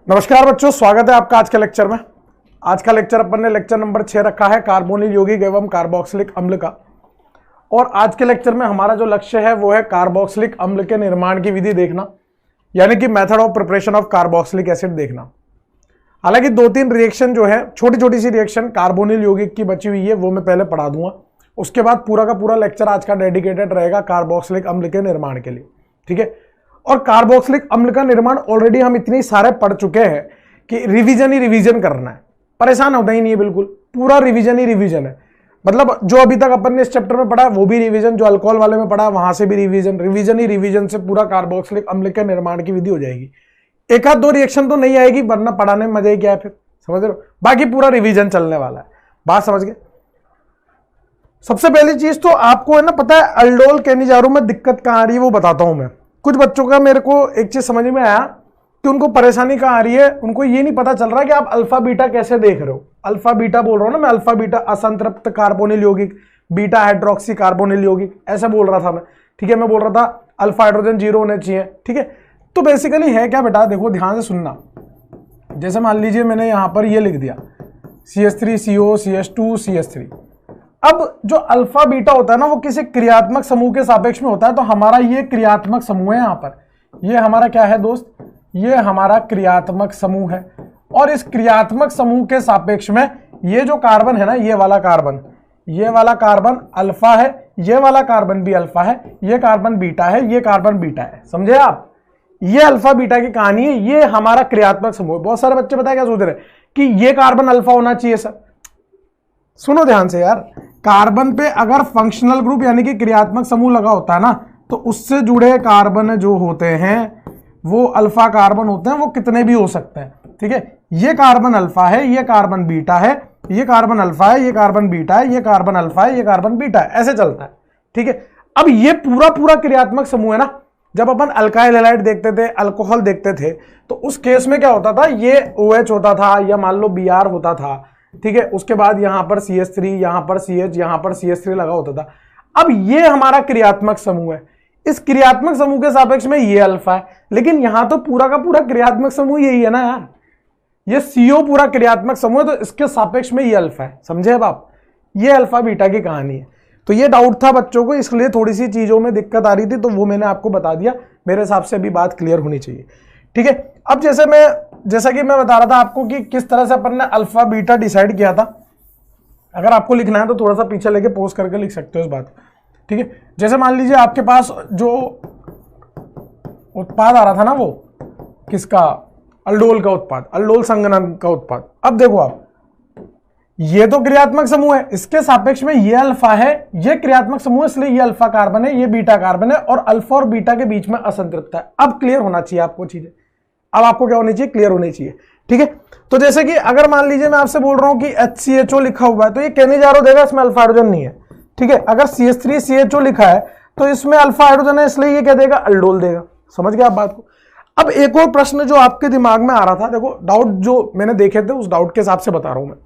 नमस्कार बच्चों, स्वागत है आपका आज के लेक्चर में। आज का लेक्चर अपन ने लेक्चर नंबर 6 रखा है कार्बोनिल यौगिक एवं कार्बोक्सिलिक अम्ल का। और आज के लेक्चर में हमारा जो लक्ष्य है वो है कार्बोक्सिलिक अम्ल के निर्माण की विधि देखना, यानी कि method of preparation of carboxylic acid देखना। हालांकि 2-3 रिएक्शन जो है, छोटी छोटी सी रिएक्शन कार्बोनिल यौगिक की बची हुई है, वो मैं पहले पढ़ा दूंगा। उसके बाद पूरा का पूरा लेक्चर आज का डेडिकेटेड रहेगा कार्बोक्सिलिक अम्ल के निर्माण के लिए, ठीक है। और कार्बोक्सिलिक अम्ल का निर्माण ऑलरेडी हम इतनी सारे पढ़ चुके हैं कि रिवीजन ही रिवीजन करना है, परेशान होता ही नहीं है, बिल्कुल पूरा रिवीजन ही रिवीजन है। मतलब जो अभी तक अपन ने इस चैप्टर में पढ़ा वो भी रिवीजन, जो अल्कोहल वाले में पढ़ा वहां से भी रिवीजन, रिवीजन ही रिवीजन से पूरा कार्बोक्सिलिक अम्ल के निर्माण की विधि हो जाएगी। एक आध 2 रिएक्शन तो नहीं आएगी, वरना पढ़ाने में मजा ही क्या है फिर, समझ रहे हो। बाकी पूरा रिवीजन चलने वाला है, बात समझ गए। सबसे पहली चीज तो आपको है ना पता है अल्डोल केनिजारो में दिक्कत कहां आ रही है वो बताता हूं मैं। कुछ बच्चों का मेरे को एक चीज समझ में आया कि उनको परेशानी कहां आ रही है, उनको ये नहीं पता चल रहा कि आप अल्फा बीटा कैसे देख रहे हो। अल्फा बीटा बोल रहा हूं ना मैं, अल्फा बीटा असंतृप्त कार्बोनिल यौगिक, बीटा हाइड्रोक्सी कार्बोनिल यौगिक, ऐसा बोल रहा था मैं, ठीक है। मैं बोल रहा था अल्फा हाइड्रोजन 0 होने चाहिए, ठीक है। तो बेसिकली है क्या बेटा, देखो ध्यान से सुनना। जैसे मान लीजिए मैंने यहां पर ये लिख दिया CH3CO CH2 CH3। अब जो अल्फा बीटा होता है ना वो किसी क्रियात्मक समूह के सापेक्ष में होता है। तो हमारा ये क्रियात्मक समूह है, यहां पर ये हमारा क्या है दोस्त, ये हमारा क्रियात्मक समूह है। और इस क्रियात्मक समूह के सापेक्ष में ये जो कार्बन है ना, ये वाला कार्बन अल्फा है, ये वाला कार्बन भी अल्फा है, ये कार्बन बीटा है, ये कार्बन बीटा है, समझे आप। ये अल्फा बीटा की कहानी है, ये हमारा क्रियात्मक समूह है। बहुत सारे बच्चे पता है क्या सोच रहे कि ये कार्बन अल्फा होना चाहिए सर। सुनो ध्यान से यार, कार्बन पे अगर फंक्शनल ग्रुप यानी कि क्रियात्मक समूह लगा होता है ना, तो उससे जुड़े कार्बन जो होते हैं वो अल्फा कार्बन होते हैं, वो कितने भी हो सकते हैं, ठीक है। ये कार्बन अल्फा है, ये कार्बन बीटा है, ये कार्बन अल्फा है, ये कार्बन बीटा है, ये कार्बन अल्फा है, ये कार्बन बीटा है, ऐसे चलता है, ठीक है। अब ये पूरा क्रियात्मक समूह है ना। जब अपन अल्काइल हैलाइड देखते थे, अल्कोहल देखते थे, तो उस केस में क्या होता था, ये OH होता था या मान लो Br होता था, ठीक है। उसके बाद यहां पर CH3, यहां पर CH, यहां पर CH3 लगा होता था। अब ये हमारा क्रियात्मक समूह है। इस क्रियात्मक समूह के सापेक्ष में ये अल्फा है, लेकिन यहां तो पूरा का पूरा क्रियात्मक समूह यही है ना यार। ये CO पूरा क्रियात्मक समूह है, तो इसके सापेक्ष में ये अल्फा है, समझे अब आप। ये अल्फा बीटा की कहानी है। तो ये डाउट था बच्चों को, इसलिए थोड़ी सी चीजों में दिक्कत आ रही थी, तो वो मैंने आपको बता दिया। मेरे हिसाब से अभी बात क्लियर होनी चाहिए, ठीक है। अब जैसा कि मैं बता रहा था आपको कि किस तरह से अपन ने अल्फा बीटा डिसाइड किया था। अगर आपको लिखना है तो थोड़ा सा पीछे लेके पॉज करके लिख सकते हो इस बात, ठीक है। जैसे मान लीजिए आपके पास जो उत्पाद आ रहा था ना, वो किसका, अल्डोल का उत्पाद, अल्डोल संघनन का उत्पाद। अब देखो आप, ये तो क्रियात्मक समूह है, इसके सापेक्ष में ये अल्फा है, ये क्रियात्मक समूह है, इसलिए ये अल्फा कार्बन है, ये बीटा कार्बन है, और अल्फा और बीटा के बीच में असंतृप्त है। अब क्लियर होना चाहिए आपको चीजें, अब आपको क्या होनी चाहिए, क्लियर होनी चाहिए, ठीक है। तो जैसे कि अगर मान लीजिए मैं आपसे बोल रहा हूं कि HCHO लिखा हुआ है, तो ये केनिजारो देगा, इसमें अल्फा हाइड्रोजन नहीं है, ठीक है। अगर CH3CHO लिखा है तो इसमें अल्फा हाइड्रोजन है, इसलिए ये क्या देगा, अल्डोल देगा। समझ गए आप बात को। अब एक और प्रश्न जो आपके दिमाग में आ रहा था, देखो डाउट जो मैंने देखे थे उस डाउट के हिसाब से बता रहा हूं मैं।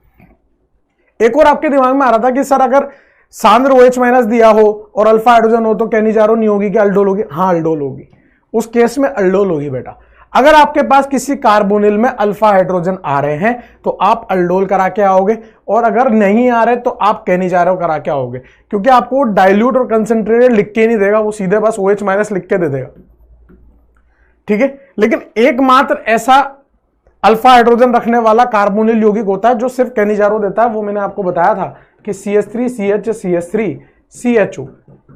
एक और आपके दिमाग में आ रहा था कि सर अगर सांद्र OH- दिया हो और अल्फा हाइड्रोजन हो तो केनिजारो नहीं होगी, क्या अल्डोल होगी। हाँ अल्डोल होगी, उस केस में अल्डोल होगी बेटा। अगर आपके पास किसी कार्बोनिल में अल्फा हाइड्रोजन आ रहे हैं तो आप अल्डोल करा के आओगे, और अगर नहीं आ रहे तो आप केनिजारो करा के आओगे, क्योंकि आपको डाइल्यूट और कंसेंट्रेटेड लिख के नहीं देगा, वो सीधे बस OH- लिख के दे देगा, ठीक है। लेकिन एकमात्र ऐसा अल्फा हाइड्रोजन रखने वाला कार्बोनिल यौगिक होता है जो सिर्फ केनिजारो देता है, वो मैंने आपको बताया था कि CH3CH CH3 CHO।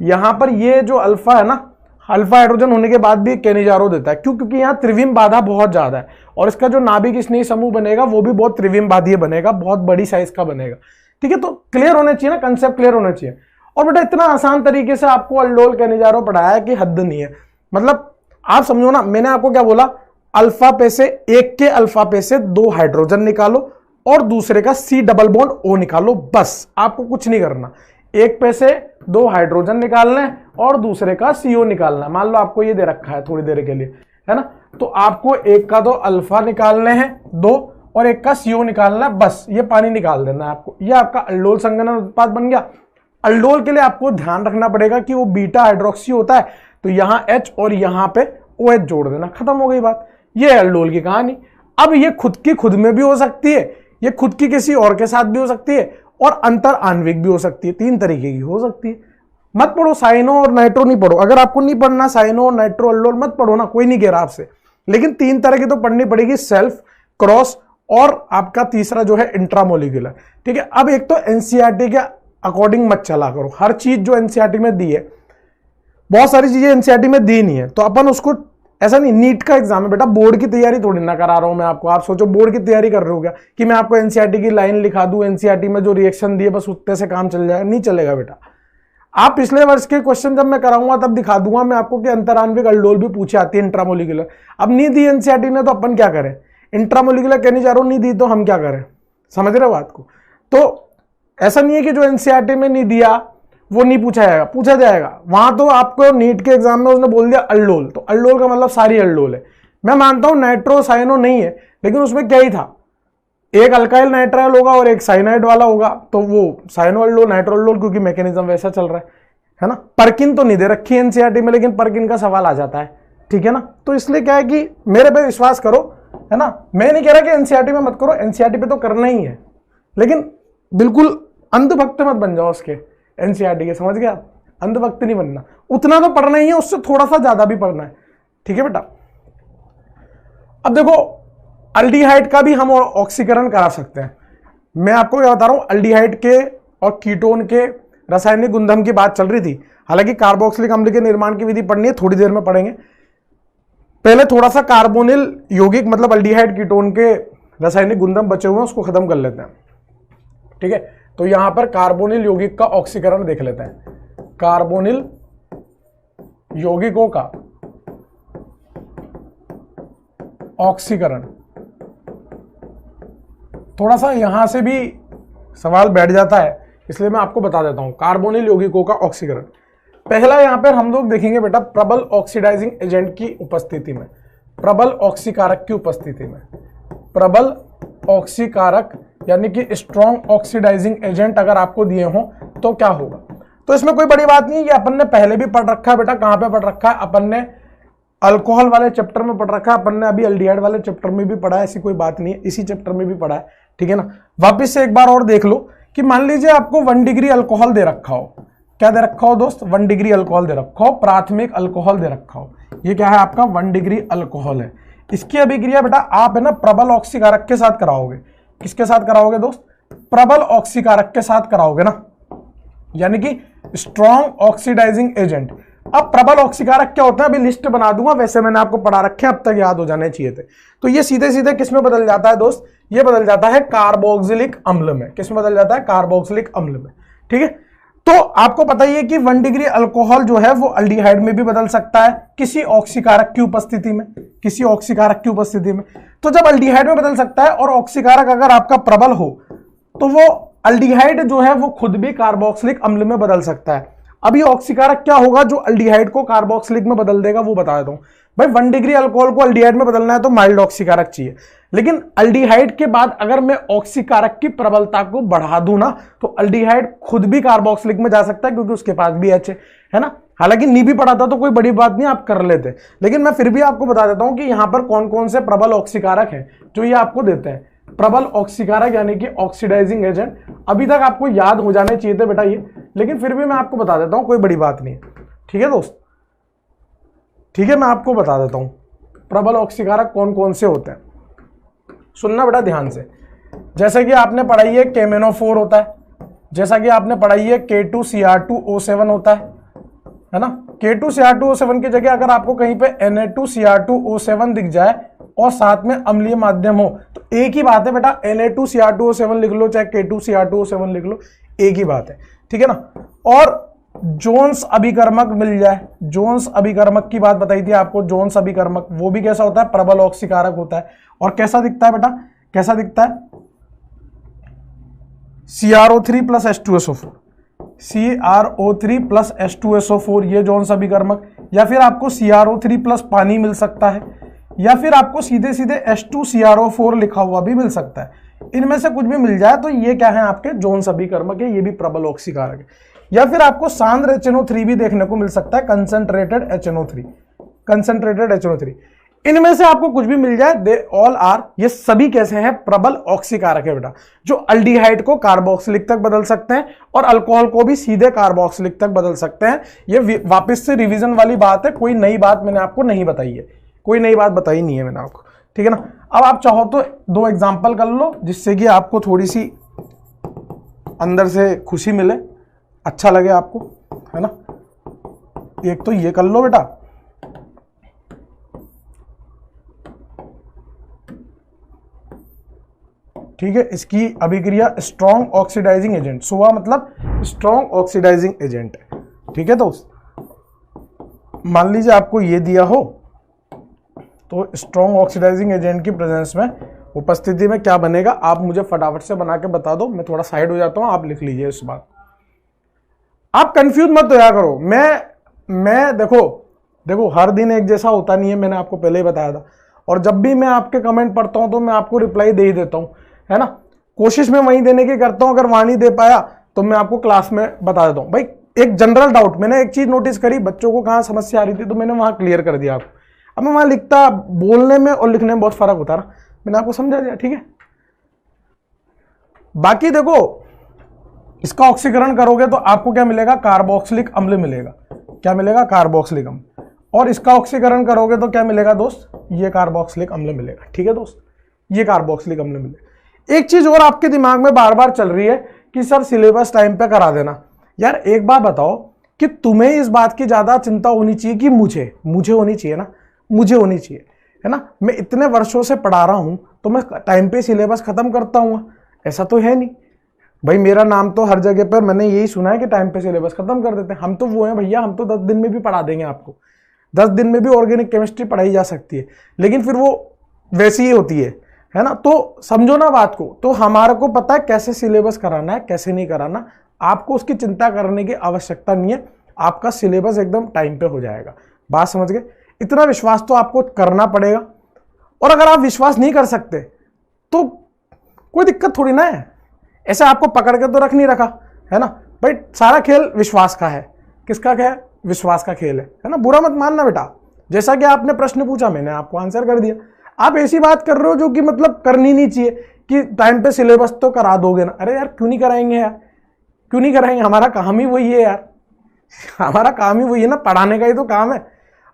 यहां पर ये जो अल्फा है ना, अल्फा हाइड्रोजन होने के बाद भी केनिजारो देता है। क्यों, क्योंकि यहां त्रिविम बाधा बहुत ज्यादा है, और इसका जो नाभिक स्नेह समूह बनेगा वो भी बहुत त्रिविम बाधीय बनेगा, बहुत बड़ी साइज का बनेगा, ठीक है। तो क्लियर होने चाहिए ना, कंसेप्ट क्लियर होना चाहिए। और बेटा इतना आसान तरीके से आपको अल्डोल केनिजारो पढ़ाया कि हद नहीं है। मतलब आप समझो ना, मैंने आपको क्या बोला, अल्फा पे से, एक के अल्फा पे से 2 हाइड्रोजन निकालो और दूसरे का C डबल बॉन्ड O निकालो, बस आपको कुछ नहीं करना। एक पे से 2 हाइड्रोजन निकालना है और दूसरे का CO निकालना है। मान लो आपको ये दे रखा है थोड़ी देर के लिए, है ना, तो आपको एक का 2 अल्फा निकालने हैं 2 और एक का CO निकालना है, बस ये पानी निकाल देना है आपको। ये आपका अल्डोल संघनन उत्पाद बन गया। अल्डोल के लिए आपको ध्यान रखना पड़ेगा कि वो बीटा हाइड्रोक्सी होता है, तो यहां H और यहां पे OH जोड़ देना, खत्म हो गई बात। ये है अल्डोल की कहानी। अब ये खुद की खुद में भी हो सकती है, ये खुद की किसी और के साथ भी हो सकती है, और अंतर आणविक भी हो सकती है। 3 तरीके की हो सकती है। मत पढ़ो साइनो और नाइट्रो, नहीं पढ़ो। अगर आपको नहीं पढ़ना साइनो और नाइट्रो अल्डोल मत पढ़ो ना, कोई नहीं कह रहा आपसे, लेकिन 3 तरह की तो पढ़नी पड़ेगी, सेल्फ, क्रॉस और आपका तीसरा जो है इंट्रामोलिकुलर। ठीक है, अब एक तो एनसीईआरटी के अकॉर्डिंग मत चला करो। हर चीज जो एनसीईआरटी में दी है, बहुत सारी चीजें एनसीईआरटी में दी नहीं है, तो अपन उसको ऐसा नहीं। नीट का एग्जाम है बेटा, बोर्ड की तैयारी थोड़ी ना करा रहा हूं मैं आपको। आप सोचो बोर्ड की तैयारी कर रहे हो क्या कि मैं आपको एनसीईआरटी की लाइन लिखा दूं, एनसीईआरटी में जो रिएक्शन दिए बस उतने से काम चल जाएगा? नहीं चलेगा बेटा। आप पिछले वर्ष के क्वेश्चन जब मैं कराऊंगा तब दिखा दूंगा मैं आपको कि अंतरान्विक अल्डोल भी पूछी आती है, इंट्रामोलिकुलर। अब नहीं दी एनसीईआरटी ने तो अपन क्या करें? इंट्रामोलिकुलर कहने जा रहा हूं, नहीं दी तो हम क्या करें? समझ रहे हो बात को? तो ऐसा नहीं है कि जो एनसीईआरटी में नहीं दिया वो नहीं पूछा जाएगा, पूछा जाएगा। वहां तो आपको नीट के एग्जाम में उसने बोल दिया अल्डोल, तो अल्डोल का मतलब सारी अल्डोल है। मैं मानता हूं नाइट्रो साइनो नहीं है, लेकिन उसमें क्या ही था, एक अल्काइल नाइट्राइल होगा और एक साइनाइड वाला होगा, तो वो साइनो अल्डोल नाइट्रो अल्डोल, क्योंकि मैकेनिज्म वैसा चल रहा है ना। परकिन तो नहीं दे रखी है एनसीईआरटी में, लेकिन परकिन का सवाल आ जाता है। ठीक है ना, तो इसलिए क्या है कि मेरे पे विश्वास करो, है ना। मैं नहीं कह रहा कि एनसीईआरटी में मत करो, एनसीईआरटी पे तो करना ही है, लेकिन बिल्कुल अंधभक्त मत बन जाओ उसके एनसीईआरटी के, समझ गए आप? अंधभक्त नहीं बनना, उतना तो पढ़ना ही है, उससे थोड़ा सा ज्यादा भी पढ़ना है। ठीक है बेटा। अब देखो अल्डिहाइड का भी हम ऑक्सीकरण करा सकते हैं। मैं आपको क्या बता रहा हूं, अल्डिहाइड के और कीटोन के रासायनिक गुणधर्म की बात चल रही थी। हालांकि कार्बोक्सिलिक अम्ल के निर्माण की विधि पढ़नी है, थोड़ी देर में पढ़ेंगे। पहले थोड़ा सा कार्बोनिल यौगिक मतलब अल्डिहाइड कीटोन के रासायनिक गुणधर्म बचे हुए हैं, उसको खत्म कर लेते हैं। ठीक है, तो यहां पर कार्बोनिल यौगिक का ऑक्सीकरण देख लेते हैं। कार्बोनिल यौगिकों का ऑक्सीकरण, थोड़ा सा यहां से भी सवाल बैठ जाता है, इसलिए मैं आपको बता देता हूं। कार्बोनिल यौगिकों का ऑक्सीकरण, पहला यहां पर हम लोग देखेंगे बेटा प्रबल ऑक्सीडाइजिंग एजेंट की उपस्थिति में, प्रबल ऑक्सीकारक की उपस्थिति में। प्रबल ऑक्सीकारक यानी कि स्ट्रॉन्ग ऑक्सीडाइजिंग एजेंट अगर आपको दिए हों तो क्या होगा? तो इसमें कोई बड़ी बात नहीं है, ये अपन ने पहले भी पढ़ रखा है बेटा। कहां पे पढ़ रखा है? अपन ने अल्कोहल वाले चैप्टर में पढ़ रखा है, अपन ने अभी अल्डिहाइड वाले चैप्टर में भी पढ़ा है, ऐसी कोई बात नहीं है, इसी चैप्टर में भी पढ़ा है। ठीक है ना। वापिस से एक बार और देख लो कि मान लीजिए आपको 1 डिग्री अल्कोहल दे रखा हो। क्या दे रखा हो दोस्त? 1 डिग्री अल्कोहल दे रखा हो, प्राथमिक अल्कोहल दे रखा हो। ये क्या है आपका? 1 डिग्री अल्कोहल है। इसकी अभिक्रिया बेटा आप है ना प्रबल ऑक्सीकारक के साथ कराओगे। किसके साथ कराओगे दोस्त? प्रबल ऑक्सीकारक के साथ कराओगे ना, यानी कि स्ट्रॉन्ग ऑक्सीडाइजिंग एजेंट। अब प्रबल ऑक्सीकारक क्या होता है अभी लिस्ट बना दूंगा, वैसे मैंने आपको पढ़ा रखे हैं, अब तक याद हो जाने चाहिए थे। तो ये सीधे सीधे किस में बदल जाता है दोस्त? ये बदल जाता है कार्बोक्सिलिक अम्ल में। किस में बदल जाता है? कार्बोक्सिलिक अम्ल में। ठीक है, तो आपको पता ही है कि 1 डिग्री अल्कोहल जो है वो अल्डिहाइड में भी बदल सकता है किसी ऑक्सीकारक की उपस्थिति में, किसी ऑक्सीकारक की उपस्थिति में। तो जब अल्डिहाइड में बदल सकता है और ऑक्सीकारक अगर आपका प्रबल हो तो वो अल्डिहाइड जो है वो खुद भी कार्बोक्सिलिक अम्ल में बदल सकता है। अब ये ऑक्सीकारक क्या होगा जो अल्डिहाइड को कार्बोक्सिलिक में बदल देगा, वो बता देता हूं भाई। 1 डिग्री अल्कोहल को अल्डिहाइड में बदलना है तो माइल्ड ऑक्सीकारक चाहिए, लेकिन अल्डिहाइड के बाद अगर मैं ऑक्सीकारक की प्रबलता को बढ़ा दूं ना तो अल्डिहाइड खुद भी कार्बोक्सिलिक में जा सकता है, क्योंकि उसके पास भी H है ना। हालांकि नहीं भी पढ़ा था तो कोई बड़ी बात नहीं, आप कर लेते, लेकिन मैं फिर भी आपको बता देता हूं कि यहां पर कौन कौन से प्रबल ऑक्सीकारक है जो ये आपको देते हैं। प्रबल ऑक्सीकारक यानी कि ऑक्सीडाइजिंग एजेंट, अभी तक आपको याद हो जाने चाहिए थे बेटा ये, लेकिन फिर भी मैं आपको बता देता हूं, कोई बड़ी बात नहीं है। ठीक है दोस्त, ठीक है, मैं आपको बता देता हूं प्रबल ऑक्सीकारक कौन कौन से होते हैं। सुनना बेटा ध्यान से। जैसा कि आपने पढ़ाई है केमेनोफोर होता है, जैसा कि आपने पढ़ाई है K2Cr2O7 होता है ना। K2Cr2O7 की जगह अगर आपको कहीं पे Na2Cr2O7 दिख जाए और साथ में अम्लीय माध्यम हो तो एक ही बात है बेटा, Na2Cr2O7 लिख लो चाहे K2Cr2O7 लिख लो, एक ही बात है। ठीक है ना। और जोन्स अभिकर्मक मिल जाए, जोन्स अभिकर्मक की बात बताई थी आपको, जोन्स अभिकर्मक वो भी कैसा होता है? प्रबल ऑक्सीकारक होता है। और कैसा दिखता है बेटा? कैसा दिखता है? CrO3 plus H2SO4, CrO3 plus H2SO4 ये जोन्स अभिकर्मक, या फिर आपको CrO3 प्लस पानी मिल सकता है, या फिर आपको सीधे सीधे H2CrO4 लिखा हुआ भी मिल सकता है। इनमें से कुछ भी मिल जाए तो ये क्या है आपके? जोन्स अभिकर्मक है, ये भी प्रबल ऑक्सीकारक है। या फिर आपको सांद्र HNO3 भी देखने को मिल सकता है, कंसंट्रेटेड HNO3, कंसंट्रेटेड HNO3। इनमें से आपको कुछ भी मिल जाए, दे ऑल आर, ये सभी कैसे हैं, प्रबल ऑक्सीकारक है बेटा, जो अल्डिहाइड को कार्बोक्सिलिक तक बदल सकते हैं और अल्कोहल को भी सीधे कार्बोक्सिलिक तक बदल सकते हैं। ये वापस से रिवीजन वाली बात है, कोई नई बात मैंने आपको नहीं बताई है, कोई नई बात बताई नहीं है मैंने आपको, ठीक है ना। अब आप चाहो तो 2 एग्जाम्पल कर लो जिससे कि आपको थोड़ी सी अंदर से खुशी मिले, अच्छा लगे आपको, है ना। एक तो ये कर लो बेटा, ठीक है, इसकी अभिक्रिया स्ट्रॉन्ग ऑक्सीडाइजिंग एजेंट, सुवा मतलब स्ट्रॉन्ग ऑक्सीडाइजिंग एजेंट है, ठीक है। तो मान लीजिए आपको ये दिया हो, तो स्ट्रॉन्ग ऑक्सीडाइजिंग एजेंट की प्रेजेंस में, उपस्थिति में क्या बनेगा, आप मुझे फटाफट से बना के बता दो, मैं थोड़ा साइड हो जाता हूं, आप लिख लीजिए इस बात। आप कंफ्यूज मत होया करो, मैं देखो हर दिन एक जैसा होता नहीं है, मैंने आपको पहले ही बताया था, और जब भी मैं आपके कमेंट पढ़ता हूं तो मैं आपको रिप्लाई दे ही देता हूं, है ना। कोशिश मैं वहीं देने की करता हूं, अगर वहां नहीं दे पाया तो मैं आपको क्लास में बता देता हूं। भाई एक जनरल डाउट, मैंने एक चीज नोटिस करी, बच्चों को कहां समस्या आ रही थी तो मैंने वहां क्लियर कर दिया आपको। अब मैं वहां लिखता, बोलने में और लिखने में बहुत फर्क होता रहा, मैंने आपको समझा दिया, ठीक है। बाकी देखो, इसका ऑक्सीकरण करोगे तो आपको क्या मिलेगा, कार्बोक्सिलिक अम्ल मिलेगा, क्या मिलेगा, कार्बोक्सिलिक अम्ल। और इसका ऑक्सीकरण करोगे तो क्या मिलेगा दोस्त, ये कार्बोक्सिलिक अम्ल मिलेगा, ठीक है दोस्त, ये कार्बोक्सिलिक अम्ल मिलेगा। एक चीज और आपके दिमाग में बार बार चल रही है कि सर सिलेबस टाइम पे करा देना। यार एक बात बताओ कि तुम्हें इस बात की ज्यादा चिंता होनी चाहिए कि मुझे होनी चाहिए ना, मुझे होनी चाहिए, है ना। मैं इतने वर्षों से पढ़ा रहा हूं तो मैं टाइम पे सिलेबस खत्म करता हूं, ऐसा तो है नहीं भाई। मेरा नाम तो हर जगह पर मैंने यही सुना है कि टाइम पे सिलेबस खत्म कर देते हैं। हम तो वो हैं भैया, हम तो 10 दिन में भी पढ़ा देंगे आपको, 10 दिन में भी ऑर्गेनिक केमिस्ट्री पढ़ाई जा सकती है, लेकिन फिर वो वैसी ही होती है ना। तो समझो ना बात को, तो हमारे को पता है कैसे सिलेबस कराना है, कैसे नहीं कराना, आपको उसकी चिंता करने की आवश्यकता नहीं है, आपका सिलेबस एकदम टाइम पे हो जाएगा। बात समझ गए, इतना विश्वास तो आपको करना पड़ेगा। और अगर आप विश्वास नहीं कर सकते तो कोई दिक्कत थोड़ी ना है, ऐसे आपको पकड़ के तो रख नहीं रखा, है ना भाई। सारा खेल विश्वास का है, किसका क्या है, विश्वास का खेल है ना। बुरा मत मानना बेटा, जैसा कि आपने प्रश्न पूछा मैंने आपको आंसर कर दिया। आप ऐसी बात कर रहे हो जो कि मतलब करनी नहीं चाहिए कि टाइम पे सिलेबस तो करा दोगे ना। अरे यार क्यों नहीं कराएंगे यार, क्यों नहीं कराएंगे, हमारा काम ही वही है यार, हमारा काम ही वही है ना, पढ़ाने का ही तो काम है।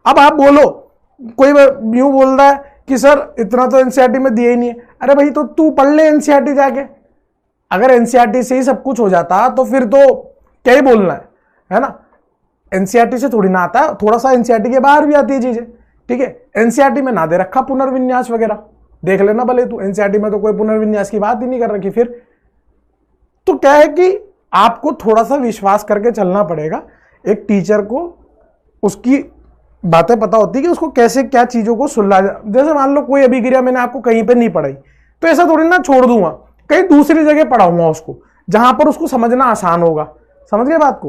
अब आप बोलो, कोई यूं बोल रहा है कि सर इतना तो एनसीईआरटी में दिया ही नहीं है। अरे भाई तो तू पढ़ ले एनसीईआरटी जाके, अगर एनसीईआरटी से ही सब कुछ हो जाता तो फिर तो क्या ही बोलना है ना। एनसीईआरटी से थोड़ी ना आता है, थोड़ा सा एनसीईआरटी के बाहर भी आती है चीजें, ठीक है। एनसीईआरटी में ना दे रखा पुनर्विन्यास वगैरह, देख लेना भले तू, एनसीईआरटी में तो कोई पुनर्विन्यास की बात ही नहीं कर रखी। फिर तो क्या है कि आपको थोड़ा सा विश्वास करके चलना पड़ेगा। एक टीचर को उसकी बातें पता होती है कि उसको कैसे क्या चीजों को सुलझा, जैसे मान लो कोई अभिक्रिया मैंने आपको कहीं पे नहीं पढ़ाई तो ऐसा थोड़ी ना छोड़ दूंगा, कहीं दूसरी जगह पढ़ाऊंगा उसको, जहां पर उसको समझना आसान होगा। समझ गए बात को,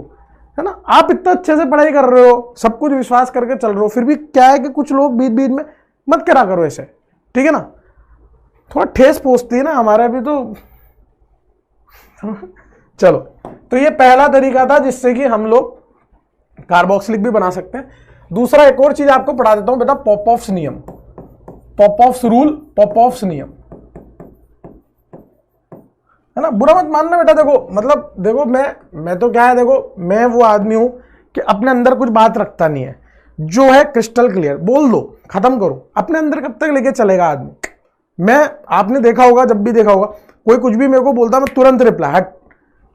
है ना। आप इतना अच्छे से पढ़ाई कर रहे हो, सब कुछ विश्वास करके चल रहे हो, फिर भी क्या है कि कुछ लोग बीच बीच में मत करा करो ऐसे, ठीक है ना। थोड़ा ठेस पहुंचती है ना हमारा भी तो चलो, तो ये पहला तरीका था जिससे कि हम लोग कार्बोक्सिलिक भी बना सकते हैं। दूसरा एक और चीज आपको पढ़ा देता हूं बेटा, पॉपऑफ्स नियम, पॉपऑफ्स रूल, पॉपऑफ्स नियम, है ना। बुरा मत मानना बेटा, देखो मतलब देखो मैं तो क्या है, देखो मैं वो आदमी हूं कि अपने अंदर कुछ बात रखता नहीं है, जो है क्रिस्टल क्लियर बोल दो, खत्म करो। अपने अंदर कब तक लेके चलेगा आदमी। मैं, आपने देखा होगा, जब भी देखा होगा कोई कुछ भी मेरे को बोलता मैं तुरंत रिप्लाई, हट,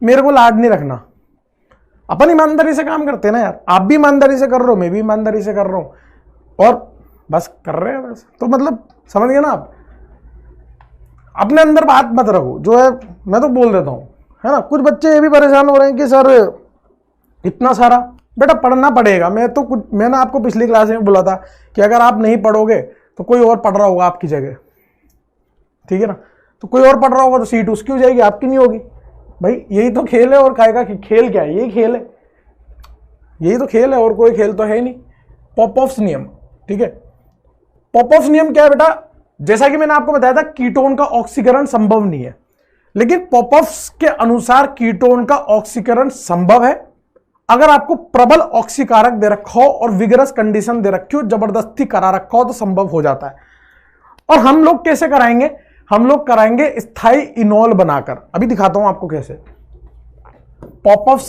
मेरे को लाड नहीं रखना। अपन ईमानदारी से काम करते हैं ना यार, आप भी ईमानदारी से कर रहे हो, मैं भी ईमानदारी से कर रहा हूं, और बस कर रहे हैं बस। तो मतलब समझ गए ना आप, अपने अंदर बात मत रखो, जो है मैं तो बोल देता हूं, है ना। कुछ बच्चे ये भी परेशान हो रहे हैं कि सर इतना सारा, बेटा पढ़ना पड़ेगा। मैंने आपको पिछली क्लास में बोला था कि अगर आप नहीं पढ़ोगे तो कोई और पढ़ रहा होगा आपकी जगह, ठीक है ना। तो कोई और पढ़ रहा होगा तो सीट उसकी हो जाएगी, आपकी नहीं होगी। भाई यही तो खेल है, और खाएगा कि खेल क्या है, यही खेल है, यही तो खेल है, और कोई खेल तो है नहीं। पॉपऑफ्स नियम, ठीक है। पॉपऑफ्स नियम क्या है बेटा, जैसा कि मैंने आपको बताया था कीटोन का ऑक्सीकरण संभव नहीं है, लेकिन पॉपऑफ्स के अनुसार कीटोन का ऑक्सीकरण संभव है अगर आपको प्रबल ऑक्सीकारक दे रखा हो और विगरस कंडीशन दे रखी हो, जबरदस्ती करा रखा हो, तो संभव हो जाता है। और हम लोग कैसे कराएंगे? हम लोग कराएंगे स्थायी इनोल बनाकर। अभी दिखाता हूं आपको कैसे। पॉपअप्स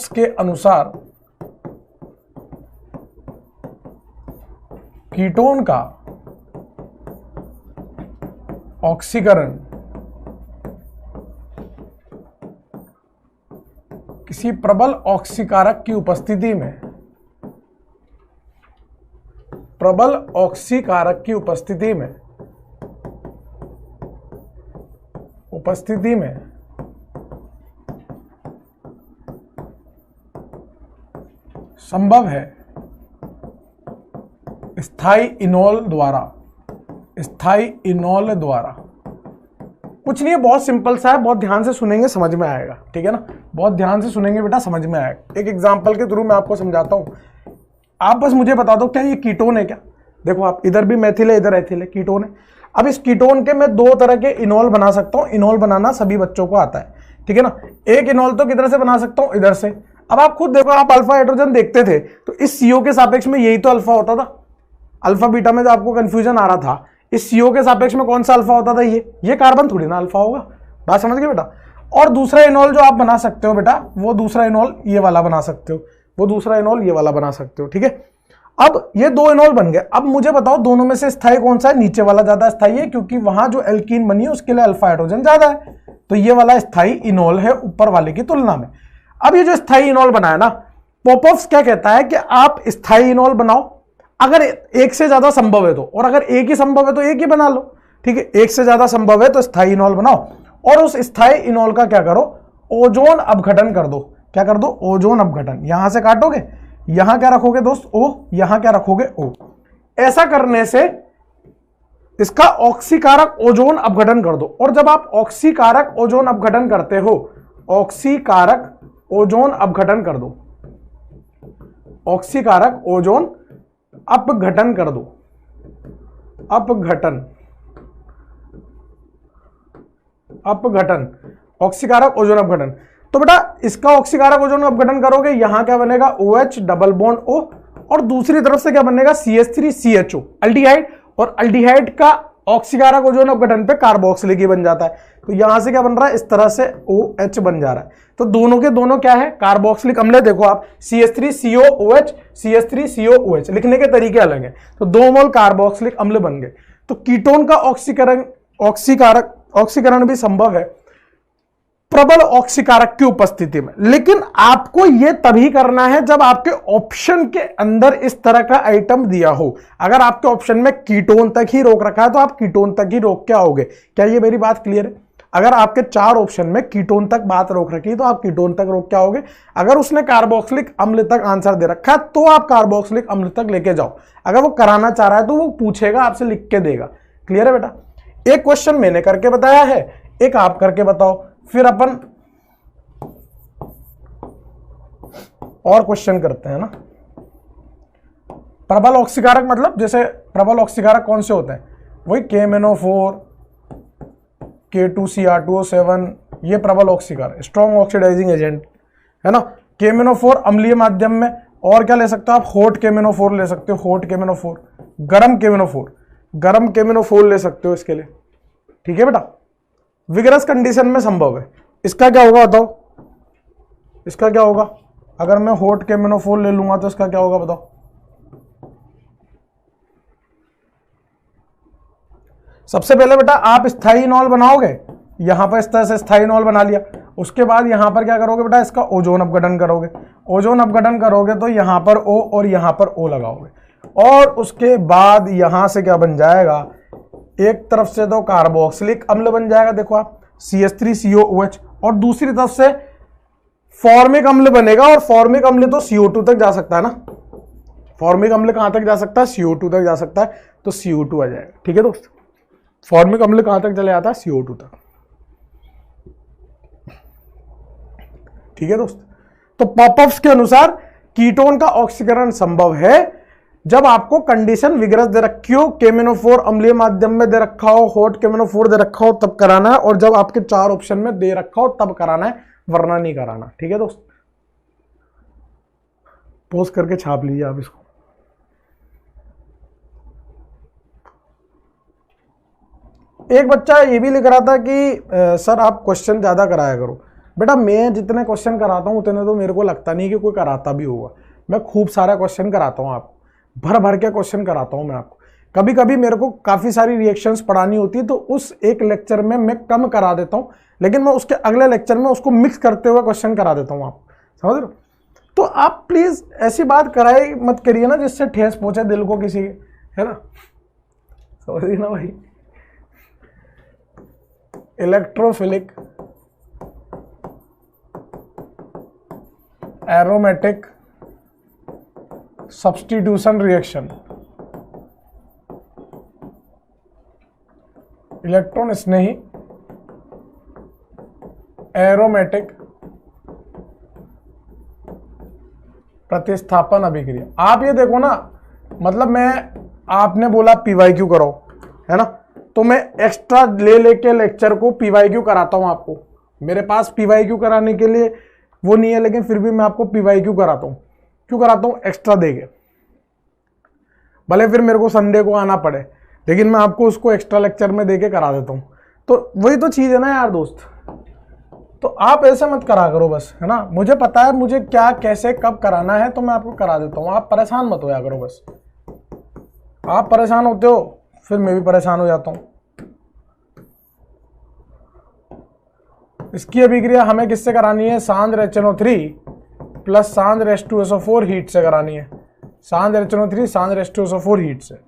के अनुसार कीटोन का ऑक्सीकरण किसी प्रबल ऑक्सीकारक की उपस्थिति में संभव है स्थायी इनोल द्वारा। कुछ नहीं है, बहुत सिंपल सा है, बहुत ध्यान से सुनेंगे समझ में आएगा, ठीक है ना। बहुत ध्यान से सुनेंगे बेटा, समझ में आएगा। एक एग्जांपल के थ्रू मैं आपको समझाता हूं। आप बस मुझे बता दो क्या ये कीटोन है क्या। देखो आप, इधर भी मेथिल है, इधर एथिल है, कीटोन है। अब इस कीटोन के मैं दो तरह के इनोल बना सकता हूं। इनोल बनाना सभी बच्चों को आता है, ठीक है ना। एक इनोल तो किधर से बना सकता हूं? इधर से। अब आप खुद देखो, आप अल्फा हाइड्रोजन देखते थे तो इस CO के सापेक्ष में यही तो अल्फा होता था। अल्फा बीटा में जो आपको कंफ्यूजन आ रहा था, इस CO के सापेक्ष में कौन सा अल्फा होता था? ये कार्बन थोड़ी ना अल्फा होगा। बात समझ गए बेटा। और दूसरा इनोल जो आप बना सकते हो बेटा, वो दूसरा इनोल ये वाला बना सकते हो, ठीक है। अब ये दो इनोल बन गए। अब मुझे बताओ दोनों में से स्थायी कौन सा है? नीचे वाला ज्यादा स्थायी है, क्योंकि वहां जो एल्कीन बनी है उसके लिए अल्फा हाइड्रोजन ज्यादा है, तो ये वाला स्थायी इनोल है ऊपर वाले की तुलना में। अब ये जो स्थायी इनोल बनाया ना, पॉपअप्स क्या कहता है कि आप स्थायी इनोल बनाओ अगर एक से ज्यादा संभव है तो, और अगर एक ही संभव है तो एक ही बना लो, ठीक है। एक से ज्यादा संभव है तो स्थायी इनोल बनाओ, और उस स्थायी इनोल का क्या करो? ओजोन अपघटन कर दो। क्या कर दो? ओजोन अपघटन। यहां से काटोगे, यहां क्या रखोगे दोस्त? O, यहां क्या रखोगे? O। ऐसा करने से इसका ऑक्सीकारक ओजोन अपघटन कर दो। और जब आप ऑक्सीकारक ओजोन अपघटन करते हो, ऑक्सीकारक ओजोन अपघटन कर दो, ऑक्सीकारक ओजोन अपघटन कर दो, अपघटन, ऑक्सीकारक ओजोन अपघटन। तो बेटा इसका ऑक्सीकारक ओजोन अपघटन करोगे, यहां क्या बनेगा? OH डबल बॉन्ड O, और दूसरी तरफ से क्या बनेगा? CH3CHO, aldehyde. और अल्डिहाइड का ऑक्सीकारक ओजोन अपघटन पे कार्बोक्सिलिक बन जाता है। तो यहां से क्या बन रहा है? इस तरह से OH बन जा रहा है। तो दोनों के दोनों क्या है? कार्बोक्सिलिक अम्ल। देखो आप, CH3COOH, CH3COOH, लिखने के तरीके अलग हैं। तो 2 मोल कार्बोक्सिलिक अम्ल बन गए। तो कीटोन का ऑक्सीकरण भी संभव है प्रबल ऑक्सीकारक की उपस्थिति में। लेकिन आपको यह तभी करना है जब आपके ऑप्शन के अंदर इस तरह का आइटम दिया हो। अगर आपके ऑप्शन में कीटोन तक ही रोक रखा है तो आप कीटोन तक ही रोक के आओगे। क्या ये मेरी बात क्लियर है? अगर आपके 4 ऑप्शन में कीटोन तक बात रोक रखी तो आप कीटोन तक रोक के आओगे। अगर उसने कार्बोक्सिलिक अम्ल तक आंसर दे रखा है तो आप कार्बोक्सिलिक अम्ल तक लेके जाओ। अगर वो कराना चाह रहा है तो वो पूछेगा, आपसे लिख के देगा। क्लियर है बेटा? एक क्वेश्चन मैंने करके बताया है, एक आप करके बताओ, फिर अपन और क्वेश्चन करते हैं ना। प्रबल ऑक्सीकारक मतलब, जैसे प्रबल ऑक्सीकारक कौन से होते हैं? वही KMnO4, K2Cr2O7, ये प्रबल ऑक्सीकारक, स्ट्रॉन्ग ऑक्सीडाइजिंग एजेंट है ना। KMnO4 अम्लीय माध्यम में, और क्या ले सकते हो आप? हॉट KMnO4 ले सकते हो, हॉट KMnO4, गरम KMnO4 ले सकते हो इसके लिए, ठीक है बेटा। विगरस कंडीशन में संभव है। इसका क्या होगा बताओ? इसका क्या होगा? अगर मैं हॉट KMnO4 ले लूंगा तो इसका क्या होगा बताओ? सबसे पहले बेटा आप स्थायी इनोल बनाओगे, यहां पर इस तरह से स्थायी इनोल बना लिया। उसके बाद यहां पर क्या करोगे बेटा? इसका ओजोन अपघटन करोगे। ओजोन अपघटन करोगे तो यहां पर O और यहां पर O लगाओगे, और उसके बाद यहां से क्या बन जाएगा? एक तरफ से तो कार्बोक्सिलिक अम्ल बन जाएगा, देखो आप, CH3COOH, और दूसरी तरफ से फॉर्मिक अम्ल बनेगा। और फॉर्मिक अम्ल तो CO2 तक जा सकता है ना। फॉर्मिक अम्ल कहां तक जा सकता है? CO2 तक जा सकता है, तो CO2 आ जाएगा, ठीक है दोस्त। फॉर्मिक अम्ल कहां तक चले जाता है? CO2 तक, ठीक है दोस्त। तो पॉपअप्स के अनुसार कीटोन का ऑक्सीकरण संभव है जब आपको कंडीशन विगरस दे रखी हो, KMnO4 अम्लीय माध्यम में दे रखा हो, हॉट KMnO4 दे रखा हो, तब कराना है। और जब आपके 4 ऑप्शन में दे रखा हो तब कराना है, वरना नहीं कराना। ठीक है दोस्त, पोस्ट करके छाप लीजिए आप इसको। एक बच्चा ये भी लिख रहा था कि सर आप क्वेश्चन ज़्यादा कराया करो। बेटा मैं जितने क्वेश्चन कराता हूँ उतने तो मेरे को लगता नहीं कि कोई कराता भी होगा। मैं खूब सारा क्वेश्चन कराता हूँ आपको, भर भर के क्वेश्चन कराता हूँ मैं आपको। कभी कभी मेरे को काफ़ी सारी रिएक्शंस पढ़ानी होती है तो उस एक लेक्चर में मैं कम करा देता हूँ, लेकिन मैं उसके अगले लेक्चर में उसको मिक्स करते हुए क्वेश्चन करा देता हूँ। आप समझ रहे हो? तो आप प्लीज़ ऐसी बात कराए मत करिए ना जिससे ठेस पहुँचे दिल को किसी के, है ना? समझिए ना भाई। Electrophilic aromatic substitution reaction, electron स्नेही एरोमेटिक प्रतिस्थापन अभिक्रिया। आप ये देखो ना, मतलब मैं आपने बोला पीवाईक्यू करो, है ना, तो मैं एक्स्ट्रा ले लेके लेक्चर को पीवाईक्यू कराता हूं आपको। मेरे पास पीवाईक्यू कराने के लिए वो नहीं है, लेकिन फिर भी मैं आपको पीवाईक्यू कराता हूं। क्यों कराता हूं? एक्स्ट्रा देके, भले फिर मेरे को संडे को आना पड़े, लेकिन मैं आपको उसको एक्स्ट्रा लेक्चर में देके करा देता हूं। तो वही तो चीज है ना यार दोस्त। तो आप ऐसे मत करा करो बस, है ना। मुझे पता है मुझे क्या कैसे कब कराना है, तो मैं आपको करा देता हूं। आप परेशान मत होया करो बस। आप परेशान होते हो फिर मैं भी परेशान हो जाता हूं। इसकी अभिक्रिया हमें किससे करानी है? सांद्र HNO3 प्लस सांद्र H2SO4 हीट से करानी है। सांद्र HNO3 सांद्र H2SO4 हीट से।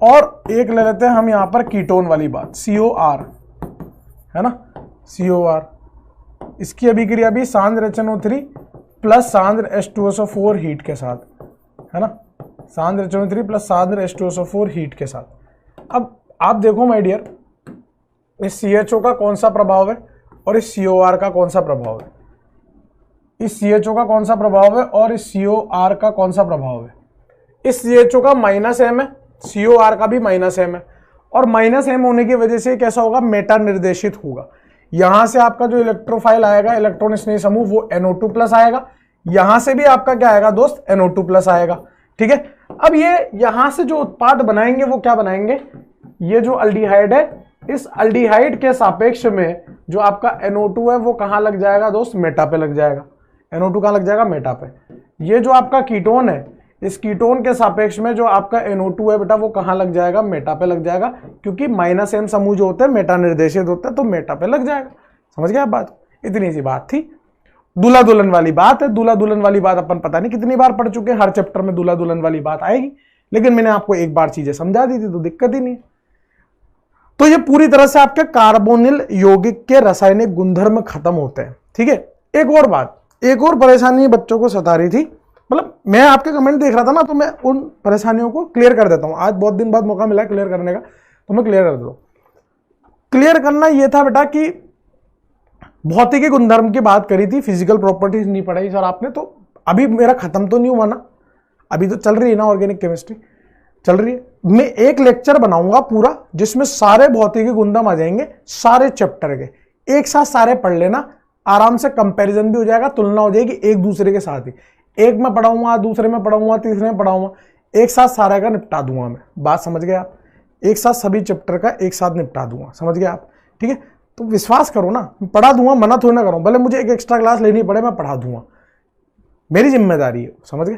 और एक ले लेते हैं हम यहां पर कीटोन वाली बात, COR, है ना, COR। इसकी अभिक्रिया भी सांद्र HNO3 प्लस सांद्र H2SO4 हीट के साथ, है ना, सांद्र HNO3 प्लस सांद्र H2SO4 हीट के साथ। अब आप देखो माय डियर, इस CHO का कौन सा प्रभाव है और इस COR का कौन सा प्रभाव है? इस CHO का कौन सा प्रभाव है और इस COR का कौन सा प्रभाव है? इस CHO का -M है, COR का भी -M है, और -M होने की वजह से कैसा होगा? मेटा निर्देशित होगा। यहां से आपका जो इलेक्ट्रोफाइल आएगा, इलेक्ट्रॉन स्नेही समूह, वो NO2+ आएगा। यहां से भी आपका क्या आएगा दोस्त? NO2+ आएगा। ठीक है। अब ये यहां से जो उत्पाद बनाएंगे वो क्या बनाएंगे? ये जो अल्डिहाइड है, इस अल्डिहाइड के सापेक्ष में जो आपका NO2 है वो कहां लग जाएगा दोस्त? मेटा पे लग जाएगा। NO2 कहां लग जाएगा? मेटा पे। ये जो आपका कीटोन है, इस कीटोन के सापेक्ष में जो आपका NO2 है बेटा, वो कहां लग जाएगा? मेटा पे लग जाएगा, क्योंकि -M समूह जो होता है मेटा निर्देशित होता है, तो मेटा पे लग जाएगा। समझ गए आप बात? इतनी सी बात थी। दूल्हा दुल्हन वाली बात है। दूल्हा दुल्हन वाली बात अपन पता नहीं कितनी बार पढ़ चुके हैं, हर चैप्टर में दूल्हा दुल्हन वाली बात आएगी, लेकिन मैंने आपको एक बार चीजें समझा दी थी तो दिक्कत ही नहीं। तो ये पूरी तरह से आपके कार्बोनिल यौगिक के रासायनिक गुणधर्म खत्म होते हैं। ठीक है। एक और बात, एक और परेशानी बच्चों को सता रही थी, मतलब मैं आपके कमेंट देख रहा था ना, तो मैं उन परेशानियों को क्लियर कर देता हूं। आज बहुत दिन बाद मौका मिला है क्लियर करने का, तो मैं क्लियर कर देता हूं। क्लियर करना यह था बेटा कि भौतिकी गुणधर्म की बात करी थी, फिजिकल प्रॉपर्टीज नहीं पढ़ाई सर आपने, तो अभी मेरा खत्म तो नहीं हुआ ना, अभी तो चल रही है ना, ऑर्गेनिक केमिस्ट्री चल रही है। मैं एक लेक्चर बनाऊंगा पूरा जिसमें सारे भौतिकी गुणधर्म आ जाएंगे, सारे चैप्टर के एक साथ सारे पढ़ लेना, आराम से कंपैरिजन भी हो जाएगा, तुलना हो जाएगी एक दूसरे के साथ ही। एक में पढ़ाऊंगा, दूसरे में पढ़ाऊंगा, तीसरे में पढ़ाऊंगा, एक साथ सारा का निपटा दूंगा मैं। बात समझ गए आप? एक साथ सभी चैप्टर का एक साथ निपटा दूंगा। समझ गए आप? ठीक है। तो विश्वास करो ना, पढ़ा दूंगा, मना थोड़ी ना करूं, भले मुझे एक एक्स्ट्रा क्लास लेनी पड़े, मैं पढ़ा दूंगा, मेरी जिम्मेदारी है। समझ गए?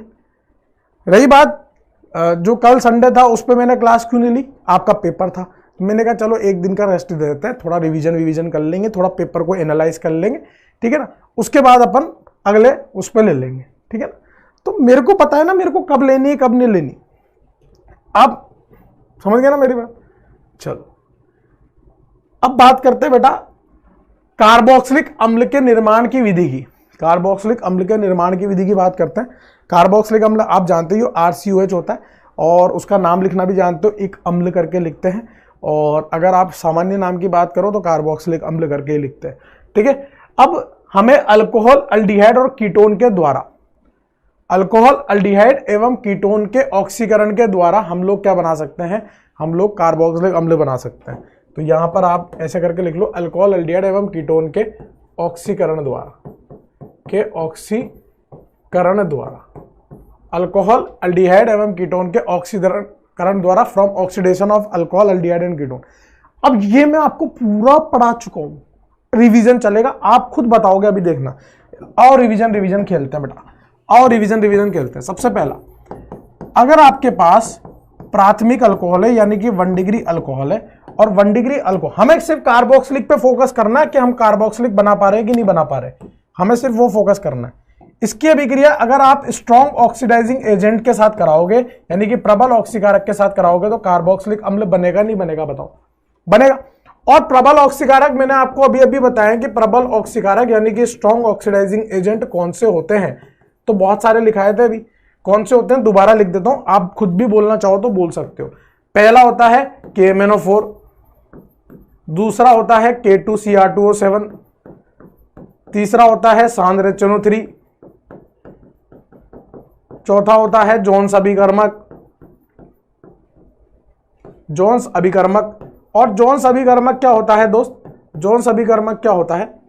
रही बात जो कल संडे था उस पर मैंने क्लास क्यों नहीं ली? आपका पेपर था, तो मैंने कहा चलो एक दिन का रेस्ट दे देते हैं, थोड़ा रिवीजन कर लेंगे, थोड़ा पेपर को एनालाइज कर लेंगे, ठीक है ना, उसके बाद अपन अगले उस पर ले लेंगे, ठीक है ना। तो मेरे को पता है ना मेरे को कब लेनी है कब नहीं लेनी, आप समझ गए ना मेरी बात। चलो अब बात करते हैं बेटा कार्बोक्सिलिक अम्ल के निर्माण की विधि की। कार्बोक्सिलिक अम्ल के निर्माण की विधि की बात करते हैं। कार्बोक्सिलिक अम्ल आप जानते ही हो RCOH होता है, और उसका नाम लिखना भी जानते हो, एक अम्ल करके लिखते हैं, और अगर आप सामान्य नाम की बात करो तो कार्बोक्सिलिक अम्ल करके ही लिखते हैं, ठीक है। अब हमें अल्कोहल, अल्डिहाइड और कीटोन के द्वारा, अल्कोहल, अल्डिहाइड एवं कीटोन के ऑक्सीकरण के द्वारा हम लोग क्या बना सकते हैं? हम लोग कार्बोक्सिलिक अम्ल बना सकते हैं। तो यहां पर आप ऐसे करके लिख लो, अल्कोहल, अल्डिहाइड एवं कीटोन के ऑक्सीकरण द्वारा अल्कोहल, अल्डिहाइड एवं कीटोन के ऑक्सीकरण द्वारा from oxidation of alcohol, aldehyde and ketone. अब ये मैं आपको पूरा पढ़ा चुका हूं, रिवीजन चलेगा, आप खुद बताओगे अभी देखना। आओ रिवीजन खेलते हैं बेटा, आओ रिवीजन खेलते हैं। सबसे पहला, अगर आपके पास प्राथमिक अल्कोहल है यानी कि 1 डिग्री अल्कोहल है और 1 डिग्री अल्कोहल, हमें सिर्फ कार्बोक्सिलिक पे फोकस करना है कि हम कार्बोक्सिलिक बना पा रहे हैं कि नहीं बना पा रहे, हमें सिर्फ वो फोकस करना है। इसकी अभिक्रिया अगर आप स्ट्रॉन्ग ऑक्सीडाइजिंग एजेंट के साथ कराओगे यानी कि प्रबल ऑक्सीकारक के साथ कराओगे तो कार्बोक्सिलिक अम्ल बनेगा नहीं बनेगा, बताओ? बनेगा। और प्रबल ऑक्सीकारक मैंने आपको अभी अभी बताया कि प्रबल ऑक्सीकारक यानी कि स्ट्रॉन्ग ऑक्सीडाइजिंग एजेंट कौन से होते हैं, तो बहुत सारे लिखाए थे अभी, कौन से होते हैं दोबारा लिख देता हूं, आप खुद भी बोलना चाहो तो बोल सकते हो। पहला होता है KMnO4, दूसरा होता है K2Cr2O7, तीसरा होता है सांद्र HNO3, चौथा होता है जोन्स अभिकर्मक। और जोन्स अभिकर्मक क्या होता है दोस्त? जोन्स अभिकर्मक क्या होता है?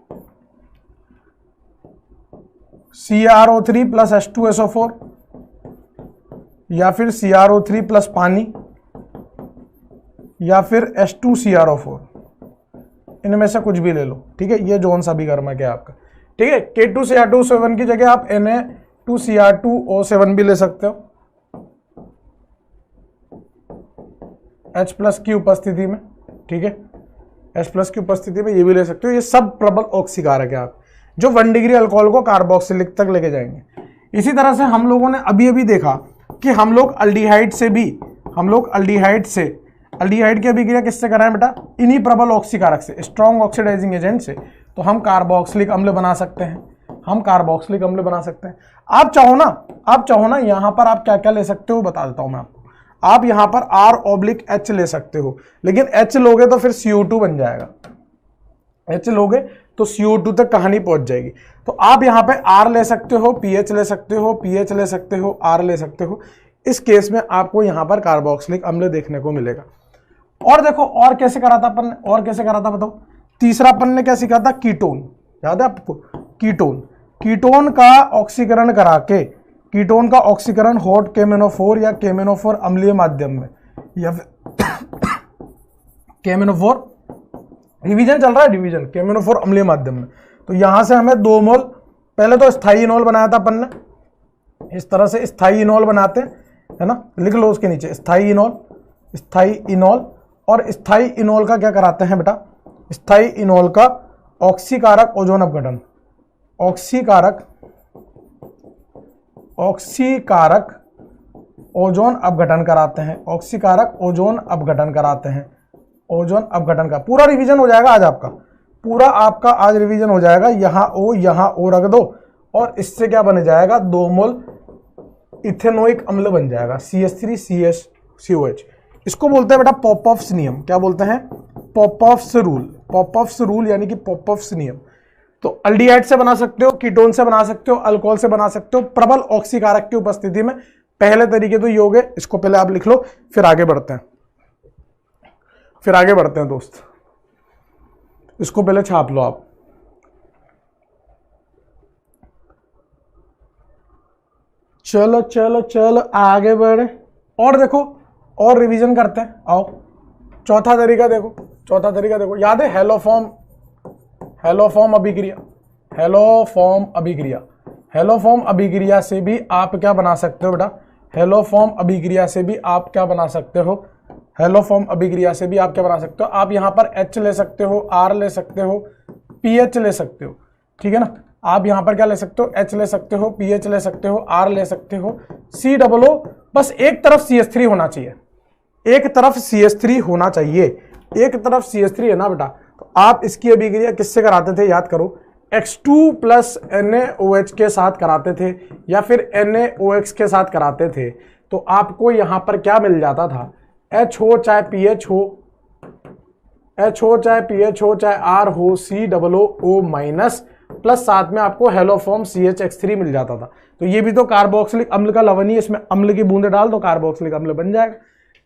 CrO3 प्लस H2SO4 या फिर CrO3 प्लस पानी या फिर H2CrO4, इनमें से कुछ भी ले लो, ठीक है। ये जोन्स अभिकर्मक है आपका, ठीक है। K2Cr2O7 की जगह आप Na2Cr2O7 भी ले सकते हो H प्लस की उपस्थिति में, ठीक है। H प्लस की उपस्थिति में ये भी ले सकते हो। ये सब प्रबल ऑक्सीकारक है आप जो 1 डिग्री अल्कोहल को कार्बोक्सिलिक तक लेके जाएंगे। इसी तरह से हम लोगों ने अभी अभी देखा कि हम लोग अल्डिहाइड की अभिक्रिया किससे कराएं बेटा? इन्हीं प्रबल ऑक्सीकारक से, स्ट्रॉन्ग ऑक्सीडाइजिंग एजेंट से, तो हम कार्बोक्सिलिक अम्ल बना सकते हैं, आप चाहो ना यहाँ पर आप क्या क्या ले सकते हो बता देता हूं मैं आपको। आप यहाँ पर R/H ले सकते हो, लेकिन H लोगे तो फिर CO2 बन जाएगा, H लोगे तो CO2 तक कहानी पहुंच जाएगी। तो आप यहाँ पे R ले सकते हो, PH ले सकते हो, PH ले सकते हो, R ले सकते हो। इस केस में आपको यहाँ पर कार्बोक्सिलिक अम्ल देखने को मिलेगा। और देखो और कैसे करा था अपन ने, बताओ? तीसरा अपन ने क्या सीखा था? कीटोन, याद है आपको? कीटोन का ऑक्सीकरण करा के, कीटोन का ऑक्सीकरण हॉट KMnO4 या KMnO4 अम्लीय माध्यम में, या फिर KMnO4 रिवीजन चल रहा है, KMnO4 अम्लीय माध्यम में। तो यहां से हमें 2 मोल, पहले तो स्थायी इनोल बनाया था अपन ने, इस तरह से स्थायी इनोल बनाते हैं, है ना, लिख लो उसके नीचे स्थायी इनोल। और स्थायी इनोल का क्या कराते हैं बेटा? स्थायी इनोल का ऑक्सीकारक ओजोन अपघटन, ऑक्सीकारक ओजोन अपघटन कराते हैं, ओजोन अपघटन का पूरा रिवीजन हो जाएगा आज आपका, आज रिवीजन हो जाएगा। यहाँ O रख दो और इससे क्या बन जाएगा? 2 मोल इथेनोइक अम्ल बन जाएगा, CH3CH इसको बोलते हैं बेटा पॉपऑफ्स नियम। क्या बोलते हैं? पॉपऑफ्स रूल यानी कि पॉपऑफ्स नियम। तो अल्डिहाइड से बना सकते हो, कीटोन से बना सकते हो, अल्कोहल से बना सकते हो, प्रबल ऑक्सीकारक की उपस्थिति में। पहले तरीके तो ये हो गए, इसको पहले आप लिख लो, फिर आगे बढ़ते हैं दोस्त। इसको पहले छाप लो आप। चलो आगे बढ़े और देखो और रिवीजन करते हैं। आओ चौथा तरीका देखो, याद है? हेलोफॉर्म अभिक्रिया से भी आप क्या बना सकते हो बेटा? हेलोफॉर्म अभिक्रिया से भी आप क्या बना सकते हो? आप यहाँ पर H ले सकते हो, R ले सकते हो, PH ले सकते हो, ठीक है ना। आप यहाँ पर क्या ले सकते हो? H ले सकते हो, PH ले सकते हो, R ले सकते हो, COO। बस एक तरफ CH3 होना चाहिए, एक तरफ CH3 है ना बेटा। तो आप इसकी अभिक्रिया किससे कराते थे? याद करो, X2 प्लस NaOH के साथ कराते थे या फिर NaOX के साथ कराते थे। तो आपको यहां पर क्या मिल जाता था? H हो चाहे PH हो, चाहे R हो, COO माइनस प्लस साथ में आपको हेलोफॉर्म CHX3 मिल जाता था। तो ये भी तो कार्बोक्सिलिक अम्ल का लवण ही, इसमें अम्ल की बूंदे डाल दो, कार्बोक्सिलिक अम्ल बन जाएगा,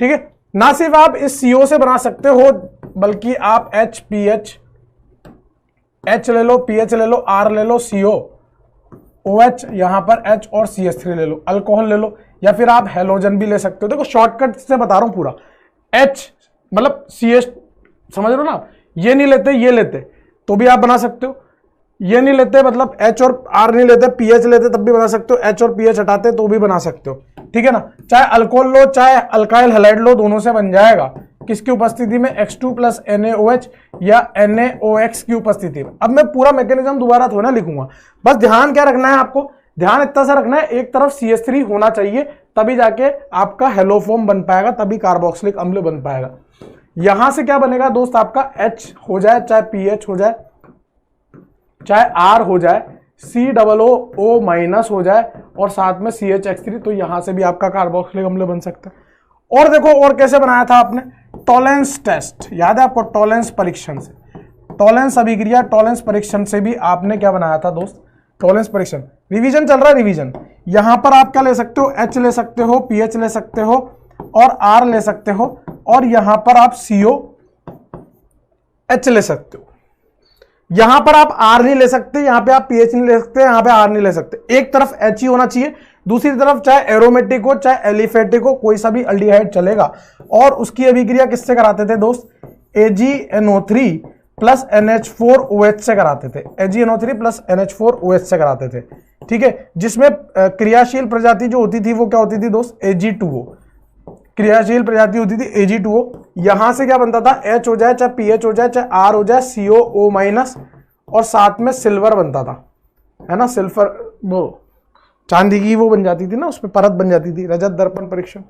ठीक है। ना सिर्फ आप इस CO से बना सकते हो बल्कि आप HPH H ले लो, PH ले लो, R ले लो, CO, OH, यहां पर H और CH3 ले लो, अल्कोहल ले लो, या फिर आप हेलोजन भी ले सकते हो। देखो शॉर्टकट से बता रहा हूं पूरा। H मतलब CH, समझ रहे हो ना, ये नहीं लेते, ये लेते तो भी आप बना सकते हो, ये नहीं लेते मतलब H और R नहीं लेते, PH लेते तब भी बना सकते हो, H और PH हटाते तो भी बना सकते हो, ठीक है ना। चाहे अल्कोहल लो, चाहे अल्काइल हैलाइड लो, दोनों से बन जाएगा। किसकी उपस्थिति में? H2 प्लस NaOH या NaOX की उपस्थिति में। अब मैं पूरा मैकेनिज्म दोबारा थोड़ा ना लिखूंगा, बस ध्यान क्या रखना है आपको, ध्यान इतना सा रखना है, एक तरफ CH3 होना चाहिए, तभी जाके आपका हेलोफॉर्म बन पाएगा, तभी कार्बोक्सिलिक अम्ल बन पाएगा। यहां से क्या बनेगा दोस्त, आपका H हो जाए, चाहे PH हो जाए, चाहे R हो जाए, COO माइनस हो जाए और साथ में CHX3, तो यहां से भी आपका कार्बोक्सिलिक अम्ल बन सकता है। और देखो और कैसे बनाया था आपने, टॉलेंस टेस्ट, याद है आपको, टॉलेंस परीक्षण से, टॉलेंस अभिक्रिया, टॉलेंस परीक्षण से भी आपने क्या बनाया था दोस्त, टॉलेंस परीक्षण। रिवीजन चल रहा है, रिवीजन। यहां पर आप क्या ले सकते हो, H ले सकते हो, PH ले सकते हो और R ले सकते हो, और यहां पर आप COH ले सकते हो। यहां पर आप R नहीं ले सकते, यहां पे आप PH नहीं ले सकते, यहां पे R नहीं ले सकते। एक तरफ H ही होना चाहिए, दूसरी तरफ चाहे एरोमेटिक हो चाहे एलिफेटिक हो, कोई सा भी अल्डिहाइड चलेगा। और उसकी अभिक्रिया किससे कराते थे दोस्त, AgNO3 प्लस NH4OH से कराते थे, AgNO3 प्लस NH4OH से कराते थे, ठीक है। जिसमें क्रियाशील प्रजाति जो होती थी वो क्या होती थी दोस्त, Ag2O, क्रियाशील प्रजाति होती थी Ag2O। यहां से क्या बनता था, H हो जाए, चाहे PH हो जाए, चाहे R हो जाए, COO माइनस, और साथ में सिल्वर बनता था, है ना, सिल्वर, वो चांदी की वो बन जाती थी ना, उसमें परत बन जाती थी, रजत दर्पण परीक्षण।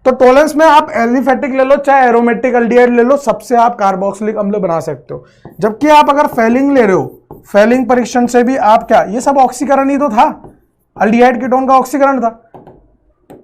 तो टॉलेंस में आप एलिफेटिक ले लो चाहे एरोमेटिक अल्डिहाइड ले लो, सबसे आप कार्बोक्सिलिक अम्ल बना सकते हो। जबकि आप अगर फेलिंग ले रहे हो, फेलिंग परीक्षण से भी आप क्या, ये सब ऑक्सीकरण ही तो था, अल्डिहाइड कीटोन का ऑक्सीकरण था।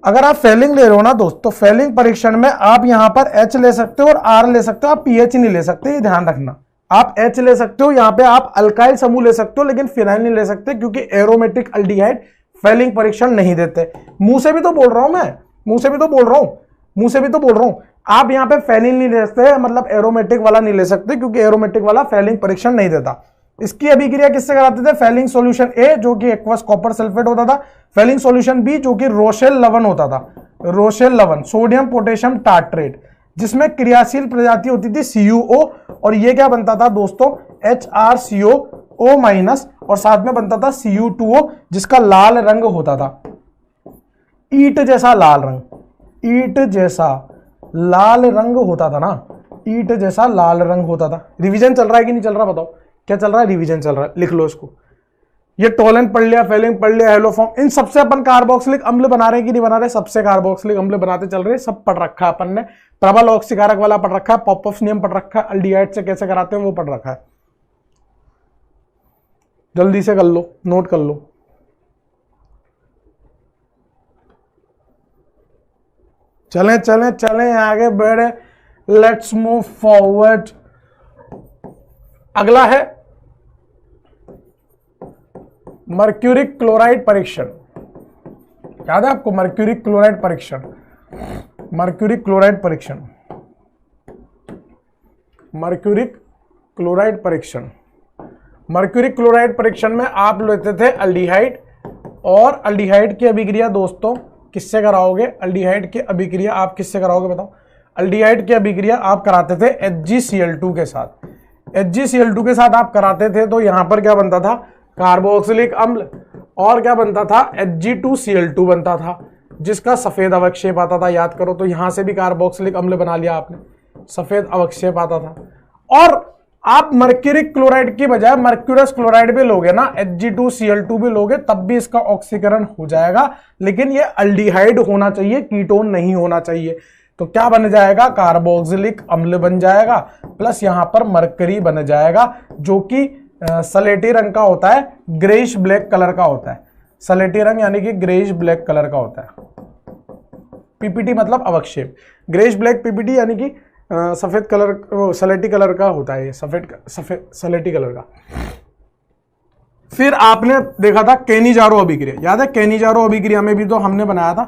अगर आप फेलिंग ले रहे हो ना दोस्त, तो फेलिंग परीक्षण में आप यहां पर H ले सकते हो और R ले सकते हो, आप PH नहीं ले सकते, ये ध्यान रखना। आप H ले सकते हो, यहां पे आप अल्काइल समूह ले सकते हो, लेकिन फिनाइल नहीं ले सकते, क्योंकि एरोमेटिक अल्डिहाइड फेलिंग परीक्षण नहीं देते। मुंह से भी तो बोल रहा हूं मैं, मुंह से भी तो बोल रहा हूं, मुंह से भी तो बोल रहा हूं। आप यहां पे फेलिंग नहीं ले सकते, मतलब एरोमेटिक वाला नहीं ले सकते, क्योंकि एरोमेटिक वाला फेलिंग परीक्षण नहीं देता। इसकी अभिक्रिया किससे कराते थे, फेलिंग सॉल्यूशन ए जो कि एक्वस कॉपर सल्फेट होता था, फेलिंग सॉल्यूशन बी जो कि रोशेल लवण होता था, रोशेल लवण, सोडियम पोटेशियम टार्ट्रेट, जिसमें क्रियाशील प्रजाति होती थी CuO, और ये क्या बनता था दोस्तों, HrCO माइनस, और साथ में बनता था Cu2O, जिसका लाल रंग होता था, ईट जैसा लाल रंग, ईट जैसा लाल रंग होता था ना, ईट जैसा लाल रंग होता था। रिवीजन चल रहा है कि नहीं चल रहा, बताओ क्या चल रहा है, रिवीजन चल रहा है, लिख लो इसको। ये टोलेंट पढ़ लिया, फेलिंग पढ़ लिया, हेलोफॉर्म, इन सबसे अपन कार्बोक्सिलिक अम्ल बना रहे हैं कि नहीं बना रहे, सबसे कार्बोक्सिलिक अम्ल बनाते चल रहे, सब पढ़ रखा है अपन ने। प्रबल ऑक्सीकारक वाला पढ़ रखा है, पॉपऑफ नियम पढ़ रखा है, अल्डिहाइड से कैसे कराते हैं वो पढ़ रखा है। जल्दी से कर लो, नोट कर लो। चलें चलें चलें, आगे बढ़े, लेट्स मूव फॉरवर्ड। अगला है मर्क्यूरिक क्लोराइड परीक्षण। याद है आपको मर्क्यूरिक क्लोराइड परीक्षण, मर्क्यूरिक क्लोराइड परीक्षण, मर्क्यूरिक क्लोराइड परीक्षण। मर्क्यूरिक क्लोराइड परीक्षण में आप लेते थे अल्डिहाइड, और अल्डिहाइड की अभिक्रिया दोस्तों किससे कराओगे, अल्डिहाइड की अभिक्रिया आप किससे कराओगे बताओ। अल्डिहाइड की अभिक्रिया आप कराते थे HgCl2 के साथ, HgCl2 के साथ आप कराते थे, तो यहां पर क्या बनता था, कार्बोक्सिलिक अम्ल, और क्या बनता था, Hg2Cl2 बनता था, जिसका सफेद अवक्षेप आता था। याद करो, तो यहां से भी कार्बोक्सिलिक अम्ल बना लिया आपने, सफेद अवक्षेप आता था। और आप मर्क्यूरिक क्लोराइड की बजाय मर्क्यूरस क्लोराइड भी लोगे ना, Hg2Cl2 भी लोगे, तब भी इसका ऑक्सीकरण हो जाएगा, लेकिन ये अल्डिहाइड होना चाहिए, कीटोन नहीं होना चाहिए। तो क्या बन जाएगा, कार्बोक्सिलिक अम्ल बन जाएगा, प्लस यहां पर मरकरी बन जाएगा, जो कि सलेटी रंग का होता है, ग्रेइश ब्लैक कलर का होता है। सलेटी रंग यानी कि ग्रेइश ब्लैक कलर का होता है। पीपीटी मतलब अवक्षेप, ग्रेइश ब्लैक पीपीटी यानी कि सफेद कलर, सलेटी कलर का होता है, सफेद सलेटी कलर का। फिर आपने देखा था केनी-जारो अभिक्रिया, याद है केनी-जारो अभिक्रिया में भी तो हमने बनाया था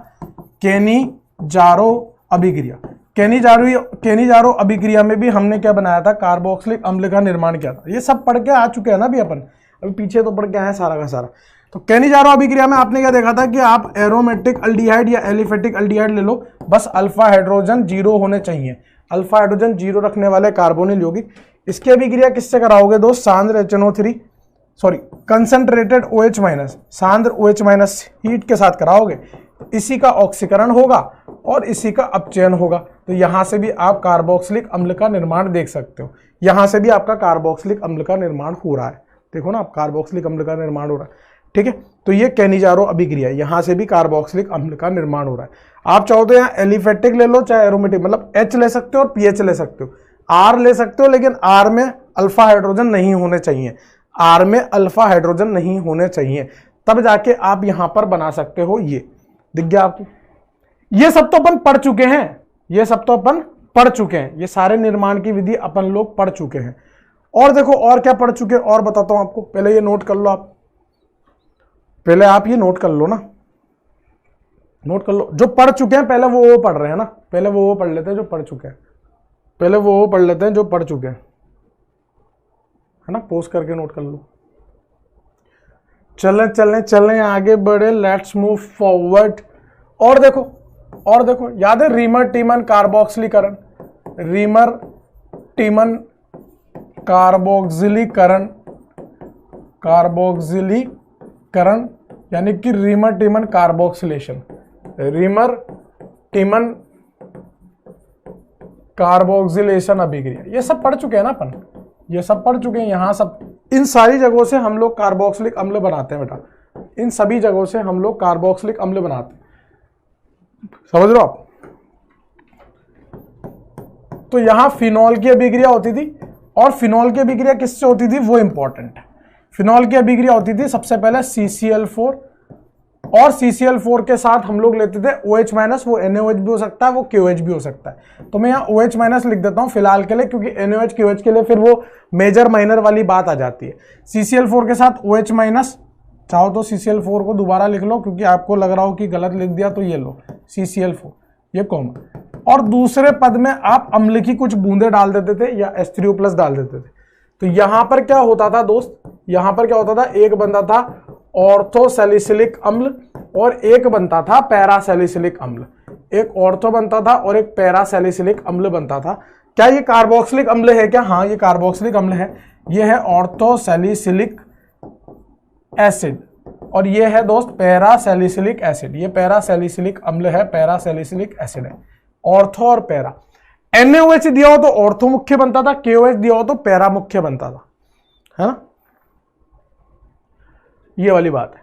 केनी-जारो अभिक्रिया। केनिजारो अभिक्रिया में भी हमने क्या बनाया था, कार्बोक्सिलिक अम्ल का निर्माण किया था। ये सब पढ़ के आ चुके हैं ना अभी अपन, अभी पीछे तो पढ़ के आए सारा का सारा। तो केनिजारो अभिक्रिया में आपने क्या देखा था कि आप एरोमेटिक अल्डिहाइड या एलिफेटिक अल्डिहाइड ले लो, बस अल्फा हाइड्रोजन 0 होने चाहिए, अल्फा हाइड्रोजन 0 रखने वाले कार्बोनिल यौगिक। इसकी अभिक्रिया किससे कराओगे दोस्त, सांद्र HNO3 sorry concentrated OH minus, सांद्र OH माइनस हीट के साथ कराओगे, इसी का ऑक्सीकरण होगा और इसी का अपचयन होगा। तो यहां से भी आप कार्बोक्सिलिक अम्ल का निर्माण देख सकते हो, यहां से भी आपका कार्बोक्सिलिक अम्ल का निर्माण हो रहा है, देखो ना आप, कार्बोक्सिलिक अम्ल का निर्माण हो रहा है, ठीक है। तो ये केनिजारो अभिक्रिया, यहां से भी कार्बोक्सिलिक अम्ल का निर्माण हो रहा है। आप चाहो तो यहाँ एलिफेटिक ले लो चाहे एरोमेटिक, मतलब H ले सकते हो और PH ले सकते हो, R ले सकते हो, लेकिन R में अल्फा हाइड्रोजन नहीं होने चाहिए, R में अल्फा हाइड्रोजन नहीं होने चाहिए, तब जाके आप यहां पर बना सकते हो। ये दिख गया आपको, ये सब तो अपन पढ़ चुके हैं, ये सब तो अपन पढ़ चुके हैं, ये सारे निर्माण की विधि अपन लोग पढ़ चुके हैं। और देखो और क्या पढ़ चुके हैं और बताता हूं आपको, पहले ये नोट कर लो आप, पहले आप ये नोट कर लो ना, नोट कर लो, जो पढ़ चुके हैं पहले वो पढ़ रहे हैं ना, पहले वो पढ़ लेते हैं जो पढ़ चुके हैं, पहले वो पढ़ लेते हैं जो पढ़ चुके हैं, है ना, पोस्ट करके नोट कर लो। चलें चलें चलें आगे बढ़े, लेट्स मूव फॉरवर्ड। और देखो, और देखो, याद है रीमर टीमन कार्बोक्सिलीकरण, रीमर टीमन कार्बोक्सिलीकरण, कार्बोक्सिलीकरण यानी कि रीमर टीमन कार्बोक्सिलेशन, रीमर टीमन कार्बोक्सिलेशन अभिक्रिया, ये सब पढ़ चुके हैं ना अपन, ये सब पढ़ चुके हैं। यहां सब इन सारी जगहों से हम लोग कार्बोक्सिलिक अम्ल बनाते हैं बेटा, इन सभी जगहों से हम लोग कार्बोक्सिलिक अम्ल बनाते हैं, समझ लो आप। तो यहां फिनॉल की अभिक्रिया होती थी, और फिनॉल की अभिक्रिया किससे होती थी वो इंपॉर्टेंट है। फिनॉल की अभिक्रिया होती थी सबसे पहले CCl4, और CCl4 के साथ हम लोग लेते थे OH माइनस, वो NaOH भी हो सकता है, वो KOH भी हो सकता है। तो मैं यहाँ OH माइनस लिख देता हूँ फिलहाल के लिए, क्योंकि NaOH KOH के लिए फिर वो मेजर माइनर वाली बात आ जाती है। CCl4 के साथ OH माइनस, चाहो तो CCl4 को दोबारा लिख लो, क्योंकि आपको लग रहा हो कि गलत लिख दिया, तो ये लो CCl4, ये कॉमन। और दूसरे पद में आप अम्ल की कुछ बूंदे डाल देते थे या H3O+ डाल देते थे। तो यहां पर क्या होता था दोस्त, यहां पर क्या होता था, एक बनता था ऑर्थोसैलिसिलिक अम्ल और एक बनता था पैरासैलिसिलिक अम्ल, एक ऑर्थो बनता था और एक पैरासैलिसिलिक अम्ल बनता था। क्या ये कार्बोक्सिलिक अम्ल है क्या, हाँ ये कार्बोक्सिलिक अम्ल है, ये है ऑर्थोसैलिसिलिक एसिड, और ये है दोस्त पैरासैलिसिलिक एसिड, ये पैरासैलिसिलिक अम्ल है, पैरासैलिसिलिक एसिड है, ऑर्थो और पैरा। NaOH दिया हो तो ऑर्थो मुख्य बनता था, KOH दिया हो तो पैरा मुख्य बनता था, है ना, ये वाली बात है।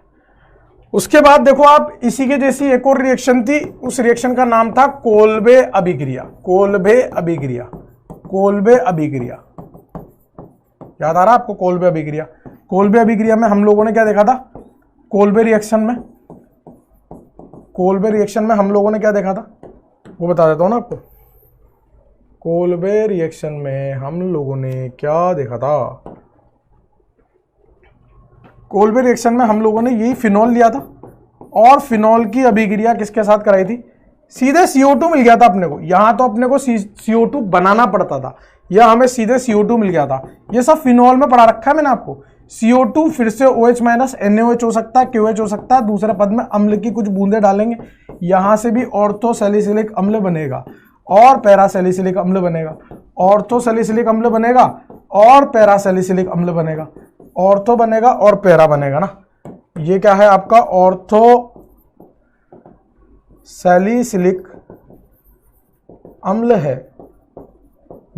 उसके बाद देखो आप, इसी के जैसी एक और रिएक्शन थी, उस रिएक्शन का नाम था कोल्बे अभिक्रिया, कोल्बे अभिक्रिया, कोल्बे अभिक्रिया, याद आ रहा आपको कोल्बे अभिक्रिया। कोल्बे अभिक्रिया में हम लोगों ने क्या देखा था, कोल्बे रिएक्शन में, कोल्बे रिएक्शन में हम लोगों ने क्या देखा था वो बता देता हूं ना आपको। कोल्बे रिएक्शन में हम लोगों ने क्या देखा था, कोल्बे रिएक्शन में हम लोगों ने यही फिनॉल लिया था, और फिनॉल की अभिक्रिया किसके साथ कराई थी, सीधे CO2 मिल गया था अपने को। यहां तो अपने को CO2 बनाना पड़ता था, या हमें सीधे CO2 मिल गया था। ये सब फिनॉल में पढ़ा रखा है मैंने आपको। CO2 फिर से OH माइनस, NaOH हो सकता है, KOH हो सकता है, दूसरे पद में अम्ल की कुछ बूंदे डालेंगे, यहां से भी ऑर्थोसैलिसिलिक अम्ल बनेगा और पैरासैलिसिलिक अम्ल बनेगा, ऑर्थोसैलिसिलिक अम्ल बनेगा और पैरासैलिसिलिक अम्ल बनेगा, ऑर्थो बनेगा और पैरा बनेगा ना। ये क्या है आपका ऑर्थो सैलिसिलिक अम्ल है,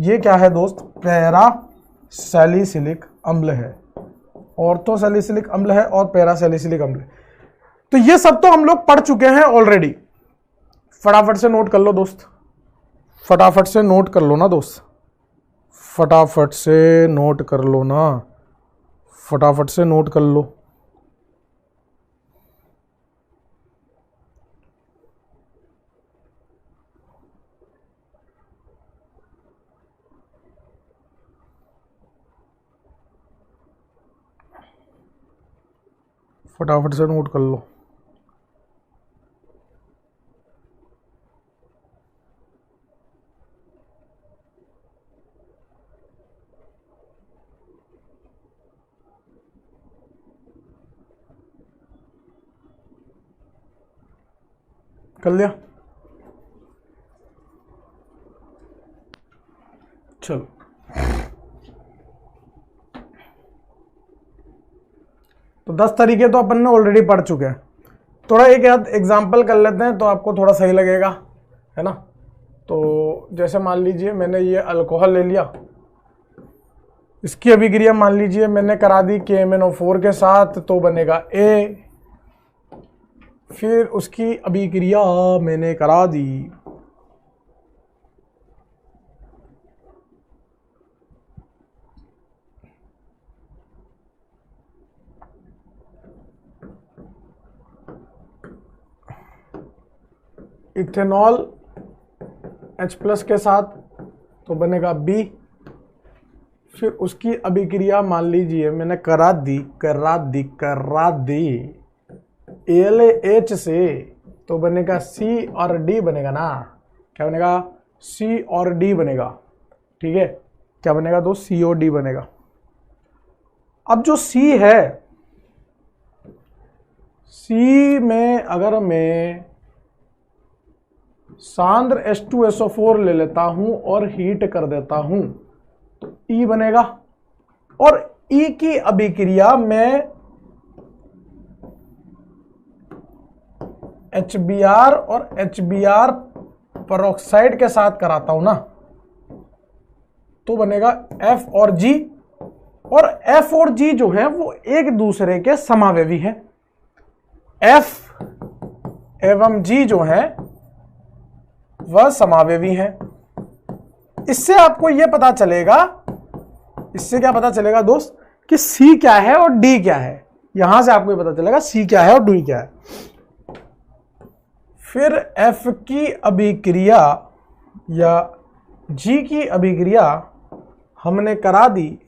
ये क्या है दोस्त पैरा सैलिसिलिक अम्ल है, ऑर्थो सैलिसिलिक अम्ल है और पैरा सैलिसिलिक अम्ल। तो ये सब तो हम लोग पढ़ चुके हैं ऑलरेडी, फटाफट से नोट कर लो दोस्त, फटाफट से नोट कर लो ना दोस्त, फटाफट से नोट कर लो ना, फटाफट से नोट कर लो। फटाफट से नोट कर लो। कर लिया। चलो तो 10 तरीके तो अपन ने ऑलरेडी पढ़ चुके हैं। थोड़ा एक याद एग्जाम्पल कर लेते हैं तो आपको थोड़ा सही लगेगा, है ना। तो जैसे मान लीजिए मैंने ये अल्कोहल ले लिया, इसकी अभिक्रिया मान लीजिए मैंने करा दी KMnO4 के साथ, तो बनेगा A। फिर उसकी अभिक्रिया मैंने करा दी इथेनॉल H+ के साथ, तो बनेगा B। फिर उसकी अभिक्रिया मान लीजिए मैंने करा दी ALH से, तो बनेगा C और D बनेगा ना। क्या बनेगा? C और D बनेगा। ठीक है, क्या बनेगा? तो COD बनेगा। अब जो C है, C में अगर मैं सांद्र H2SO4 ले लेता हूं और हीट कर देता हूं तो E बनेगा। और E की अभिक्रिया में HBr और HBr पेरोक्साइड के साथ कराता हूं ना, तो बनेगा F और G। और F और G जो है वो एक दूसरे के समावेवी हैं। F एवं G जो है वह समावेवी हैं। इससे आपको यह पता चलेगा, इससे क्या पता चलेगा दोस्त, कि C क्या है और D क्या है। यहां से आपको ये पता चलेगा C क्या है और D क्या है। फिर F की अभिक्रिया या G की अभिक्रिया हमने करा दी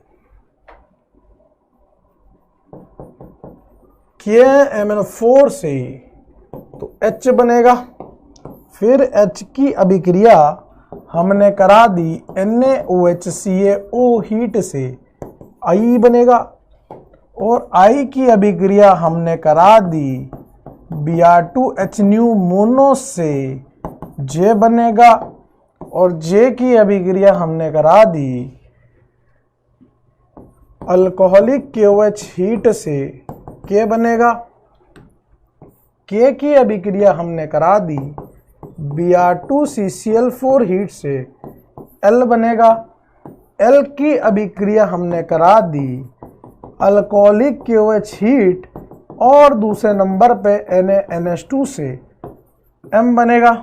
KMnO4 से, तो H बनेगा। फिर H की अभिक्रिया हमने करा दी NaOHCaO हीट से, I बनेगा। और I की अभिक्रिया हमने करा दी Br2HNu मोनो से, J बनेगा। और J की अभिक्रिया हमने करा दी अल्कोहलिक KOH हीट से, K बनेगा। K की अभिक्रिया हमने करा दी Br2CCl4 हीट से, L बनेगा। L की अभिक्रिया हमने करा दी अल्कोहलिक KOH हीट और दूसरे नंबर पे NaNH2 से, M बनेगा।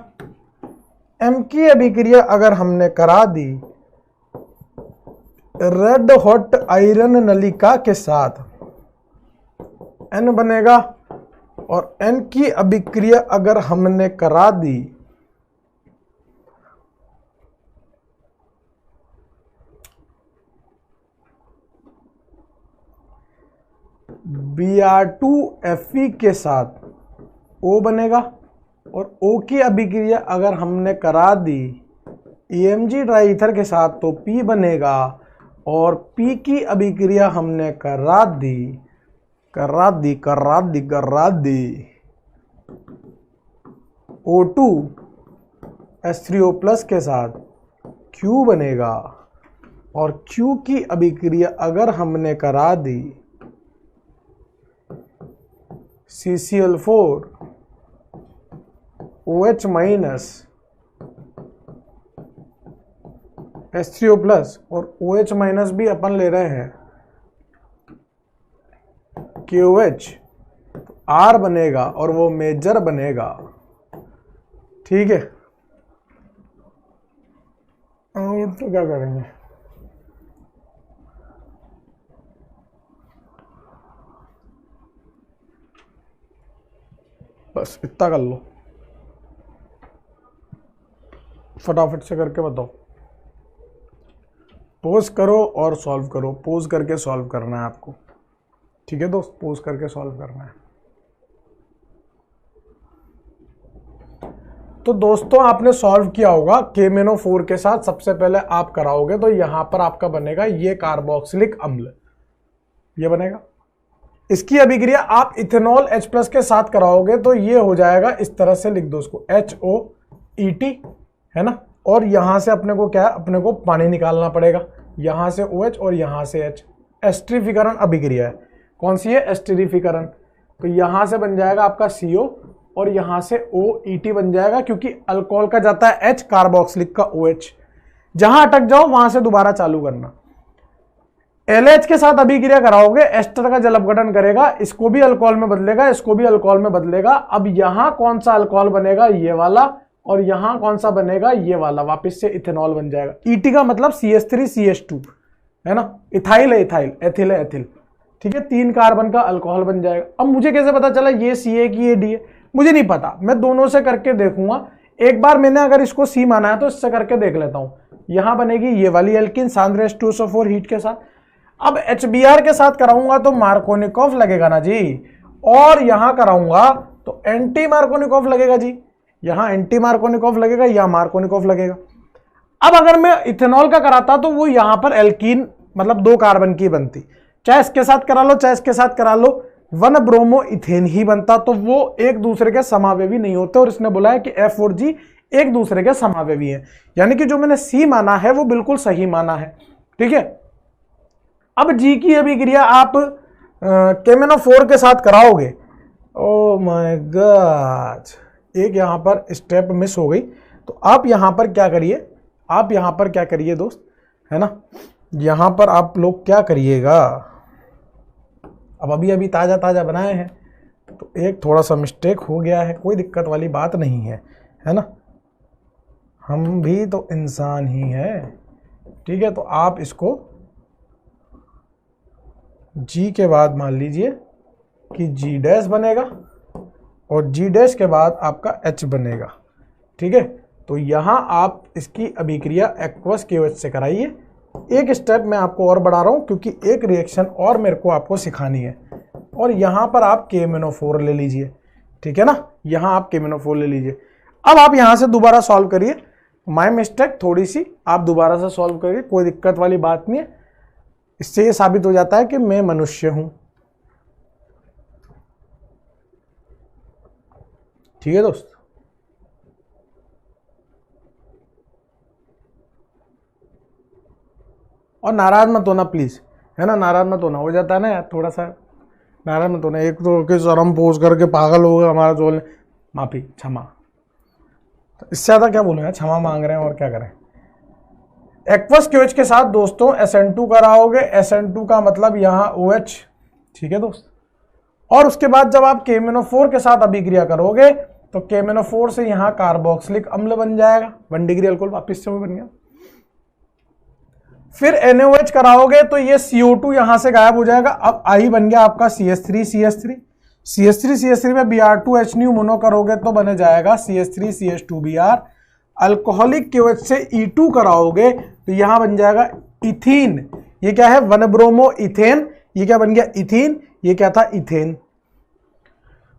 M की अभिक्रिया अगर हमने करा दी रेड हॉट आयरन नलिका के साथ, N बनेगा। और N की अभिक्रिया अगर हमने करा दी Br2Fe के साथ, O बनेगा। और O की अभिक्रिया अगर हमने करा दी EMG ड्राईईथर के साथ, तो P बनेगा। और P की अभिक्रिया हमने करा दी O2 H3O+ के साथ, Q बनेगा। और Q की अभिक्रिया अगर हमने करा दी CCl4 OH- H3O+ और OH- भी अपन ले रहे हैं KOH, तो R बनेगा और वो मेजर बनेगा। ठीक है, और तो क्या करेंगे, बस इतना कर लो, फटाफट से करके बताओ। पोज करो और सॉल्व करो, पोज करके सॉल्व करना है आपको। ठीक है दोस्त, पोज करके सॉल्व करना है। तो दोस्तों आपने सॉल्व किया होगा KMnO4 के साथ, सबसे पहले आप कराओगे तो यहां पर आपका बनेगा ये कार्बोक्सिलिक अम्ल, ये बनेगा। इसकी अभिक्रिया आप इथेनॉल H+ के साथ कराओगे तो ये हो जाएगा, इस तरह से लिख दो इसको HOET, है ना। और यहां से अपने को क्या है, अपने को पानी निकालना पड़ेगा, यहां से OH और यहां से H। एस्टरीफिकरण अभिक्रिया है, कौन सी है, एस्टरीफिकरण। तो यहां से बन जाएगा आपका CO और यहां से OET बन जाएगा, क्योंकि अल्कोहल का जाता है H, कार्बोक्सिलिक का OH। जहां अटक जाओ वहां से दोबारा चालू करना। LH के साथ अभिक्रिया कराओगे, एस्टर का जल अपघटन करेगा, इसको भी अल्कोहल में बदलेगा, इसको भी अल्कोहल में बदलेगा। अब यहां कौन सा अल्कोहल बनेगा, ये वाला, और यहां कौन सा बनेगा, ये वाला, वापस से इथेनॉल बन जाएगा। ET का मतलब CH3CH2, है ना। इथाइल है इथाइल, एथिल है एथिल, ठीक है। 3 कार्बन का अल्कोहल बन जाएगा। अब मुझे कैसे पता चला ये C है कि ये D है, मुझे नहीं पता, मैं दोनों से करके देखूंगा। एक बार मैंने अगर इसको C माना है तो इससे करके देख लेता हूं। यहां बनेगी ये वाली एल्किन सांद्र H2SO4 हीट के साथ। अब HBr के साथ कराऊंगा तो मार्कोनिकॉफ लगेगा ना जी, और यहां कराऊंगा तो एंटी मार्कोनिकॉफ लगेगा जी, यहां एंटी मार्कोनिकॉफ लगेगा या मार्कोनिकॉफ लगेगा। अब अगर मैं इथेनॉल का कराता तो वो यहां पर एल्कीन मतलब 2 कार्बन की बनती, चाहे इसके साथ करा लो चाहे इसके साथ करा लो, 1 ब्रोमो इथेन ही बनता, तो वो एक दूसरे के समावेवी नहीं होते। और इसने बोला है कि F और G एक दूसरे के समावेवी हैं, यानी कि जो मैंने C माना है वो बिल्कुल सही माना है, ठीक है। अब G की अभिक्रिया आप KMnO4 के साथ कराओगे, ओ माय गॉड, एक यहां पर स्टेप मिस हो गई। तो आप यहां पर क्या करिए, आप यहां पर क्या करिए दोस्त, है ना, यहां पर आप लोग क्या करिएगा, अब अभी अभी ताजा ताजा बनाए हैं तो एक थोड़ा सा मिस्टेक हो गया है, कोई दिक्कत वाली बात नहीं है, है ना, हम भी तो इंसान ही हैं, ठीक है। तो आप इसको G के बाद मान लीजिए कि G' बनेगा और G' के बाद आपका H बनेगा, ठीक है। तो यहां आप इसकी अभिक्रिया एक्वस KOH से कराइए। एक स्टेप मैं आपको और बढ़ा रहा हूं क्योंकि एक रिएक्शन और मेरे को आपको सिखानी है। और यहां पर आप KMnO4 ले लीजिए, ठीक है ना, यहां आप KMnO4 ले लीजिए। अब आप यहां से दोबारा सॉल्व करिए, माय मिस्टेक थोड़ी सी, आप दोबारा से सॉल्व करिए, कोई दिक्कत वाली बात नहीं है। इससे ये साबित हो जाता है कि मैं मनुष्य हूं, ठीक है दोस्त। और नाराज मत होना प्लीज, है ना, नाराज मत होना, हो जाता है ना यार थोड़ा सा, नाराज मत होना। एक तो कि शर्म पोज करके पागल हो गए हमारा जोल, माफी क्षमा, तो इससे ज्यादा क्या बोलूं यार, क्षमा मांग रहे हैं और क्या करें। एक्वस KOH के साथ दोस्तों SN2 कराओगे, SN2 का मतलब यहाँ OH, ठीक है दोस्त। और उसके बाद जब आप KMnO4 के साथ अभिक्रिया करोगे तो KMnO4 से यहाँ कार्बोक्सिलिक अम्ल बन जाएगा, 1 डिग्री अल्कोहल वापिस से वो बन गया। फिर NaOH कराओगे तो ये CO2 यहां से गायब हो जाएगा। अब I बन गया आपका CH3CH3, CH3CH3 में Br2H मोनो करोगे तो बन जाएगा CH3CH2Br। अल्कोहलिक KOH से E2 कराओगे तो यहां बन जाएगा इथीन, ये क्या है 1 ब्रोमो इथेन, ये क्या बन गया इथीन, ये क्या था इथेन।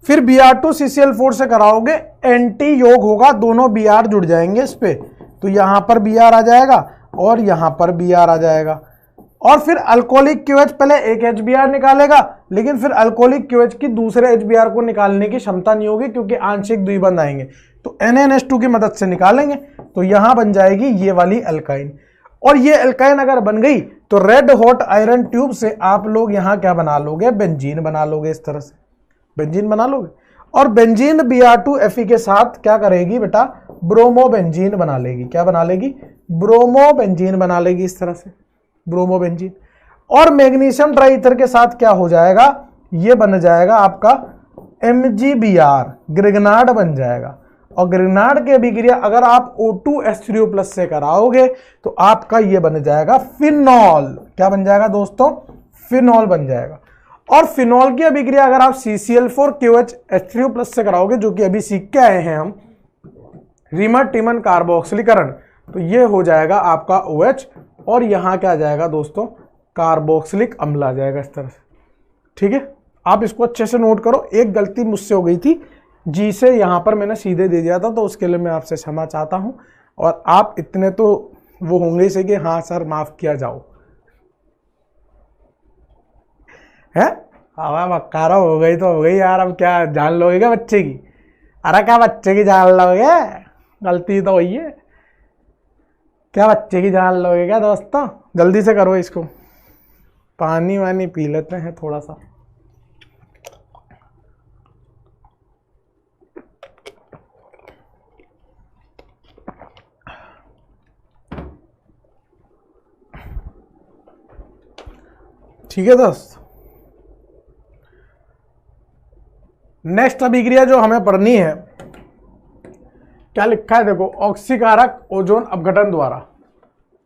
फिर Br2CCl4 से कराओगे, एंटी योग होगा, दोनों Br जुड़ जाएंगे इस पे, तो यहां पर Br आ जाएगा और यहां पर Br आ जाएगा। और फिर अल्कोहलिक KOH पहले एक HBr निकालेगा, लेकिन फिर अल्कोहलिक KOH की दूसरे HBr को निकालने की क्षमता नहीं होगी क्योंकि आंशिक द्विबंध आएंगे, तो NaNH2 की मदद से निकालेंगे, तो यहां बन जाएगी ये वाली अल्काइन। और ये अल्काइन अगर बन गई तो रेड हॉट आयरन ट्यूब से आप लोग यहां क्या बना लोगे, बेंजीन बना लोगे, इस तरह से बेंजीन बना लोगे। और बेंजीन Br2Fe के साथ क्या करेगी बेटा, ब्रोमो बेंजीन बना लेगी, क्या बना लेगी, ब्रोमो बेंजीन बना लेगी, इस तरह से ब्रोमो बेंजीन। और मैग्नीशियम ट्राइथर के साथ क्या हो जाएगा, ये बन जाएगा आपका MgBr, ग्रिगनार्ड बन जाएगा। और ग्रिगनार्ड की अभिक्रिया अगर आप O2H3O+ से कराओगे तो आपका ये बन जाएगा फिनॉल, क्या बन जाएगा दोस्तों, फिनॉल बन जाएगा। और फिनॉल की अभिक्रिया अगर आप CCl4KOH H3O+ से कराओगे, जो कि अभी सीख के आए हैं हम, रीमर टिमन कार्बोक्सिलीकरण, तो ये हो जाएगा आपका OH और यहां क्या आ जाएगा दोस्तों, कार्बोक्सिलिक अम्ल आ जाएगा, इस तरह से, ठीक है। आप इसको अच्छे से नोट करो, एक गलती मुझसे हो गई थी, जी से यहां पर मैंने सीधे दे दिया था, तो उसके लिए मैं आपसे क्षमा चाहता हूं। और आप इतने तो वो होंगे से कि हाँ सर माफ किया जाओ, है अब बक्कारा हो गई तो हो गई यार, अब क्या जान लोगे क्या बच्चे की? अरे क्या बच्चे की जान लोगे? गलती तो हुई है, क्या बच्चे की जान लोगे क्या दोस्तों? जल्दी से करो इसको, पानी वानी पी लेते हैं थोड़ा सा। ठीक है दोस्त, नेक्स्ट अभिक्रिया जो हमें पढ़नी है, क्या लिखा है देखो, ऑक्सीकारक ओजोन अपघटन द्वारा।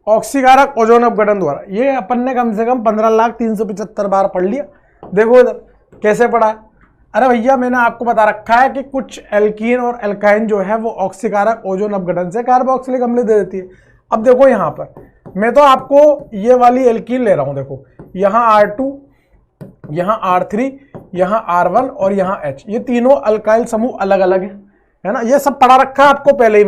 ऑक्सीकारक ओजोन अपघटन द्वारा, ये अपन ने कम से कम 15,375 बार पढ़ लिया। देखो इधर कैसे पढ़ा है। अरे भैया मैंने आपको बता रखा है कि कुछ एल्कीन और एल्काइन जो है वो ऑक्सीकारक ओजोन अपघटन से कार्बोक्सिलिक अम्ल दे देती है। अब देखो यहाँ पर मैं तो आपको ये वाली एल्कीन ले रहा हूं, देखो यहाँ R2, यहाँ R3, यहाँ R1 और यहाँ H, ये तीनों अल्काइल समूह अलग अलग है ना। ये सब पढ़ा रखा है आपको पहले ही,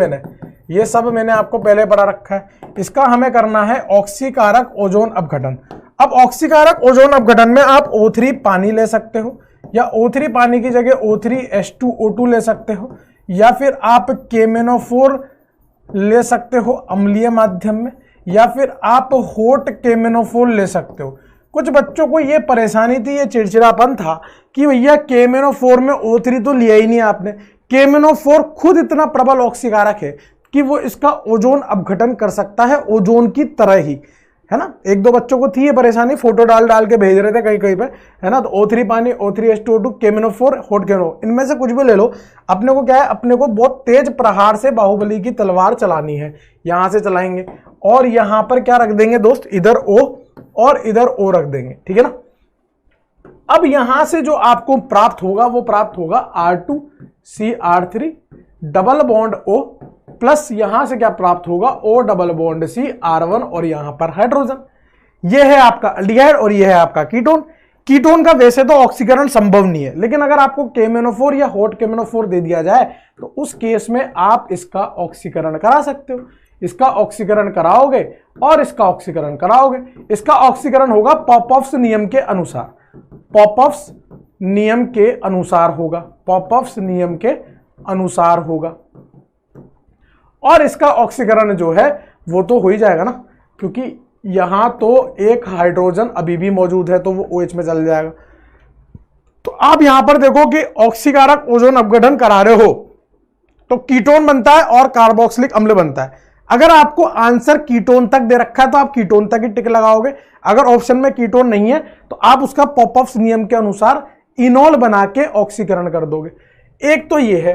ये सब मैंने आपको पहले पढ़ा रखा है। इसका हमें करना है ऑक्सीकारक ओजोन अपघटन। अब ऑक्सीकारक ओजोन अपघटन में आप O3 पानी ले सकते हो, या O3 पानी की जगह O3H2O2 ले सकते हो, या फिर आप केमेनोफोर ले सकते हो अम्लीय माध्यम में, या फिर आप होट केमेनोफोर ले सकते हो। कुछ बच्चों को ये परेशानी थी, ये चिड़चिड़ापन था कि भैया केमेनोफोर में O3 तो लिया ही नहीं आपने। केमेनोफोर खुद इतना प्रबल ऑक्सीकारक है कि वो इसका ओजोन अपघटन कर सकता है ओजोन की तरह ही, है ना। एक दो बच्चों को थी ये परेशानी, फोटो डाल डाल के भेज रहे थे कहीं कहीं पे, है ना। तो O3 पानी, O3H2O2, केमेनोफोर, होट केमेनो, इनमें से कुछ भी ले लो। अपने को क्या है, अपने को बहुत तेज प्रहार से बाहुबली की तलवार चलानी है। यहां से चलाएंगे और यहां पर क्या रख देंगे दोस्त, इधर O और इधर O रख देंगे, ठीक है ना। अब यहां से जो आपको प्राप्त होगा वो प्राप्त होगा R2CR3 double bond O plus यहां से क्या प्राप्त होगा, O double bond C R1 और यहां पर हाइड्रोजन। ये है आपका अल्डिहाइड और ये है आपका कीटोन। कीटोन का वैसे तो ऑक्सीकरण संभव नहीं है, लेकिन अगर आपको केमेनोफोर या हॉट केमेनोफोर दे दिया जाए तो उस केस में आप इसका ऑक्सीकरण करा सकते हो। इसका ऑक्सीकरण कराओगे और इसका ऑक्सीकरण कराओगे। इसका ऑक्सीकरण होगा पॉपऑफ्स नियम के अनुसार, पॉपऑफ्स नियम के अनुसार होगा, पॉपऑफ्स नियम के अनुसार होगा। और इसका ऑक्सीकरण जो है वो तो हो ही जाएगा ना, क्योंकि यहां तो एक हाइड्रोजन अभी भी मौजूद है तो वो OH में चल जाएगा। तो आप यहां पर देखो कि ऑक्सीकारक ओजोन अपघटन करा रहे हो तो कीटोन बनता है और कार्बोक्सिलिक अम्ल बनता है। अगर आपको आंसर कीटोन तक दे रखा है तो आप कीटोन तक ही टिक लगाओगे। अगर ऑप्शन में कीटोन नहीं है तो आप उसका पॉपऑफ्स नियम के अनुसार इनॉल बना के ऑक्सीकरण कर दोगे। एक तो ये है।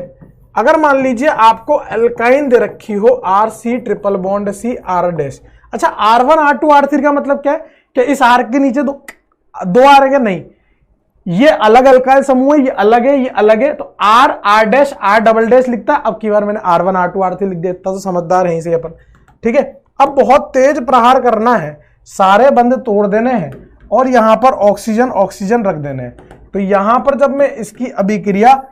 अगर मान लीजिए आपको एल्काइन दे रखी हो RC triple bond C R dash, अच्छा R1 R2 R3 का मतलब क्या है कि इस R के नीचे दो R है क्या? नहीं, ये अलग अल्काइल समूह है, ये अलग है, ये अलग है। तो R dash R double dash लिखता है। अब की बार मैंने R1 R2 R3 लिख देता तो समझदार है इसे अपन, ठीक है। अब बहुत तेज प्रहार करना है, सारे बंद तोड़ देने हैं और यहां पर ऑक्सीजन ऑक्सीजन रख देने हैं। तो यहां पर जब मैं इसकी अभिक्रिया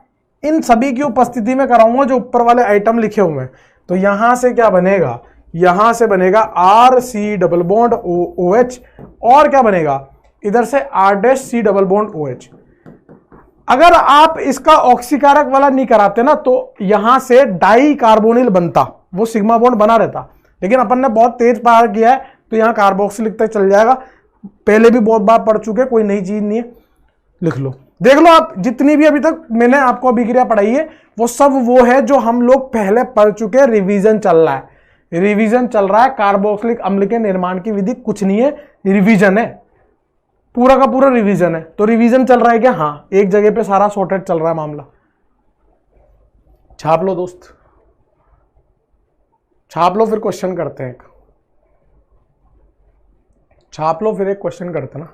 इन सभी की उपस्थिति में कराऊंगा जो ऊपर वाले आइटम लिखे हुए हैं, तो यहां से क्या बनेगा, यहां से बनेगा RC डबल बॉन्ड OH और क्या बनेगा इधर से R dash C double bond OH। अगर आप इसका ऑक्सीकारक वाला नहीं कराते ना तो यहां से डाई कार्बोनिल बनता, वो सिग्मा बॉन्ड बना रहता, लेकिन अपन ने बहुत तेज प्रहार किया है तो यहां कार्बोक्सिलिक तक चल जाएगा। पहले भी बहुत बार पढ़ चुके, कोई नई चीज नहीं है, लिख लो, देख लो आप। जितनी भी अभी तक मैंने आपको अभिक्रिया पढ़ाई है वो सब वो है जो हम लोग पहले पढ़ चुके, रिवीजन चल रहा है, रिवीजन चल रहा है। कार्बोक्सिलिक अम्ल के निर्माण की विधि कुछ नहीं है, रिवीजन है, पूरा का पूरा रिवीजन है। तो रिवीजन चल रहा है क्या? हाँ, एक जगह पे सारा सॉर्टेड चल रहा है मामला। छाप लो दोस्त, छाप लो, फिर क्वेश्चन करते हैं। छाप लो फिर एक क्वेश्चन करते ना।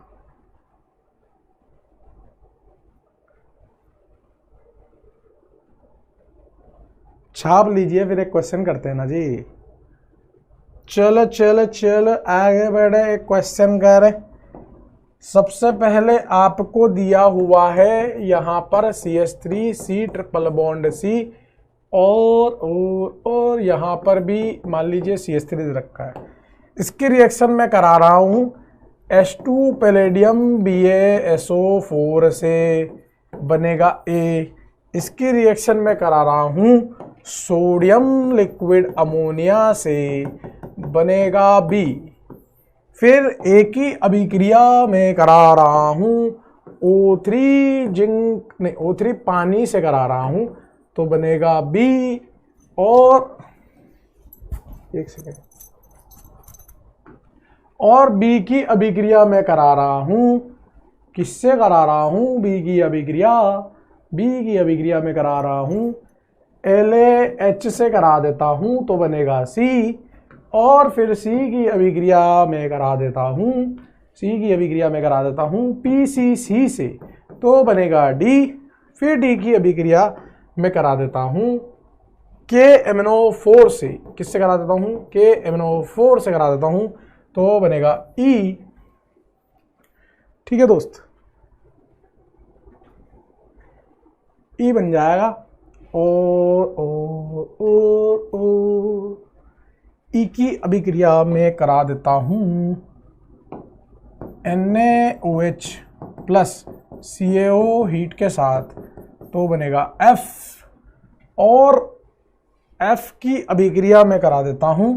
छाप लीजिए फिर एक क्वेश्चन करते हैं ना जी। चलो चलो चलो आगे बढ़े, एक क्वेश्चन करें। सबसे पहले आपको दिया हुआ है यहां पर CH3 C triple bond C और यहां पर भी मान लीजिए CH3 रखा है। इसकी रिएक्शन मैं करा रहा हूं H2 पैलेडियम BaSO4 से बनेगा A। इसकी रिएक्शन में करा रहा हूँ सोडियम लिक्विड अमोनिया से बनेगा B। फिर A की अभिक्रिया में करा रहा हूँ O3 जिंक नहीं O3 पानी से करा रहा हूँ तो बनेगा B। और एक सेकेंड, और B की अभिक्रिया में करा रहा हूँ, किससे करा रहा हूँ B की अभिक्रिया में करा रहा हूँ LaH से करा देता हूँ तो बनेगा C। और फिर C की अभिक्रिया में करा देता हूँ PCC से तो बनेगा D। फिर D की अभिक्रिया में करा देता हूँ KMnO4 से, किससे करा देता हूँ KMnO4 से करा देता हूँ तो बनेगा E। ठीक है दोस्त, E बन जाएगा। और E की अभिक्रिया में करा देता हूँ NaOH प्लस CaO हीट के साथ तो बनेगा F। और F की अभिक्रिया में करा देता हूँ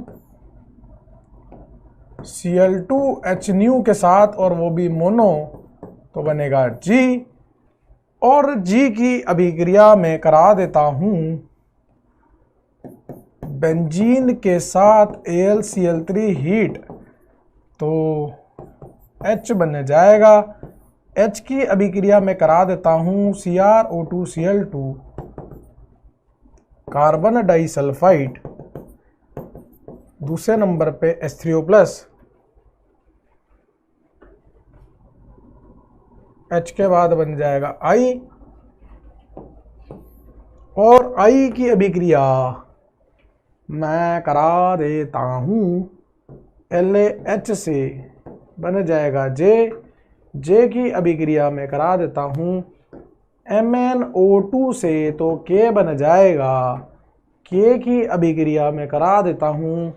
Cl2H के साथ और वो भी मोनो तो बनेगा G। और G की अभिक्रिया में करा देता हूँ बेंजीन के साथ AlCl3 हीट तो H बन जाएगा। H की अभिक्रिया में करा देता हूँ CrO2Cl2 कार्बन डाइसल्फाइड, दूसरे नंबर पे H3O प्लस, H के बाद बन जाएगा I। और I की अभिक्रिया मैं करा देता हूँ LaH से बन जाएगा J। J की अभिक्रिया में करा देता हूँ MnO2 से तो K बन जाएगा। K की अभिक्रिया में करा देता हूँ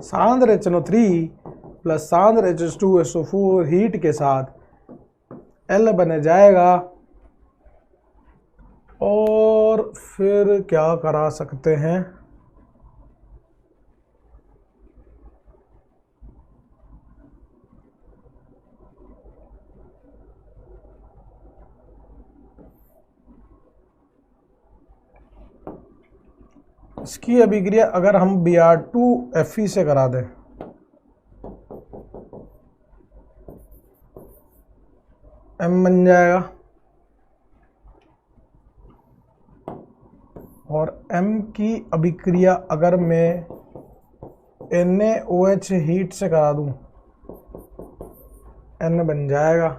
सांद्र HNO3 प्लस सांद्र H2SO4 हीट के साथ L बन जाएगा। और फिर क्या करा सकते हैं, इसकी अभिक्रिया अगर हम Br2Fe से करा दें M बन जाएगा। और M की अभिक्रिया अगर मैं NaOH हीट से करा दूं N बन जाएगा।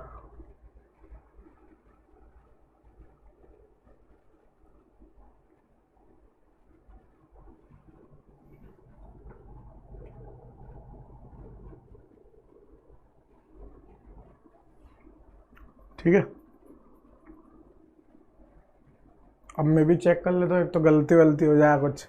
ठीक है, अब मैं भी चेक कर लेता हूँ, एक तो गलती वलती हो जाए कुछ।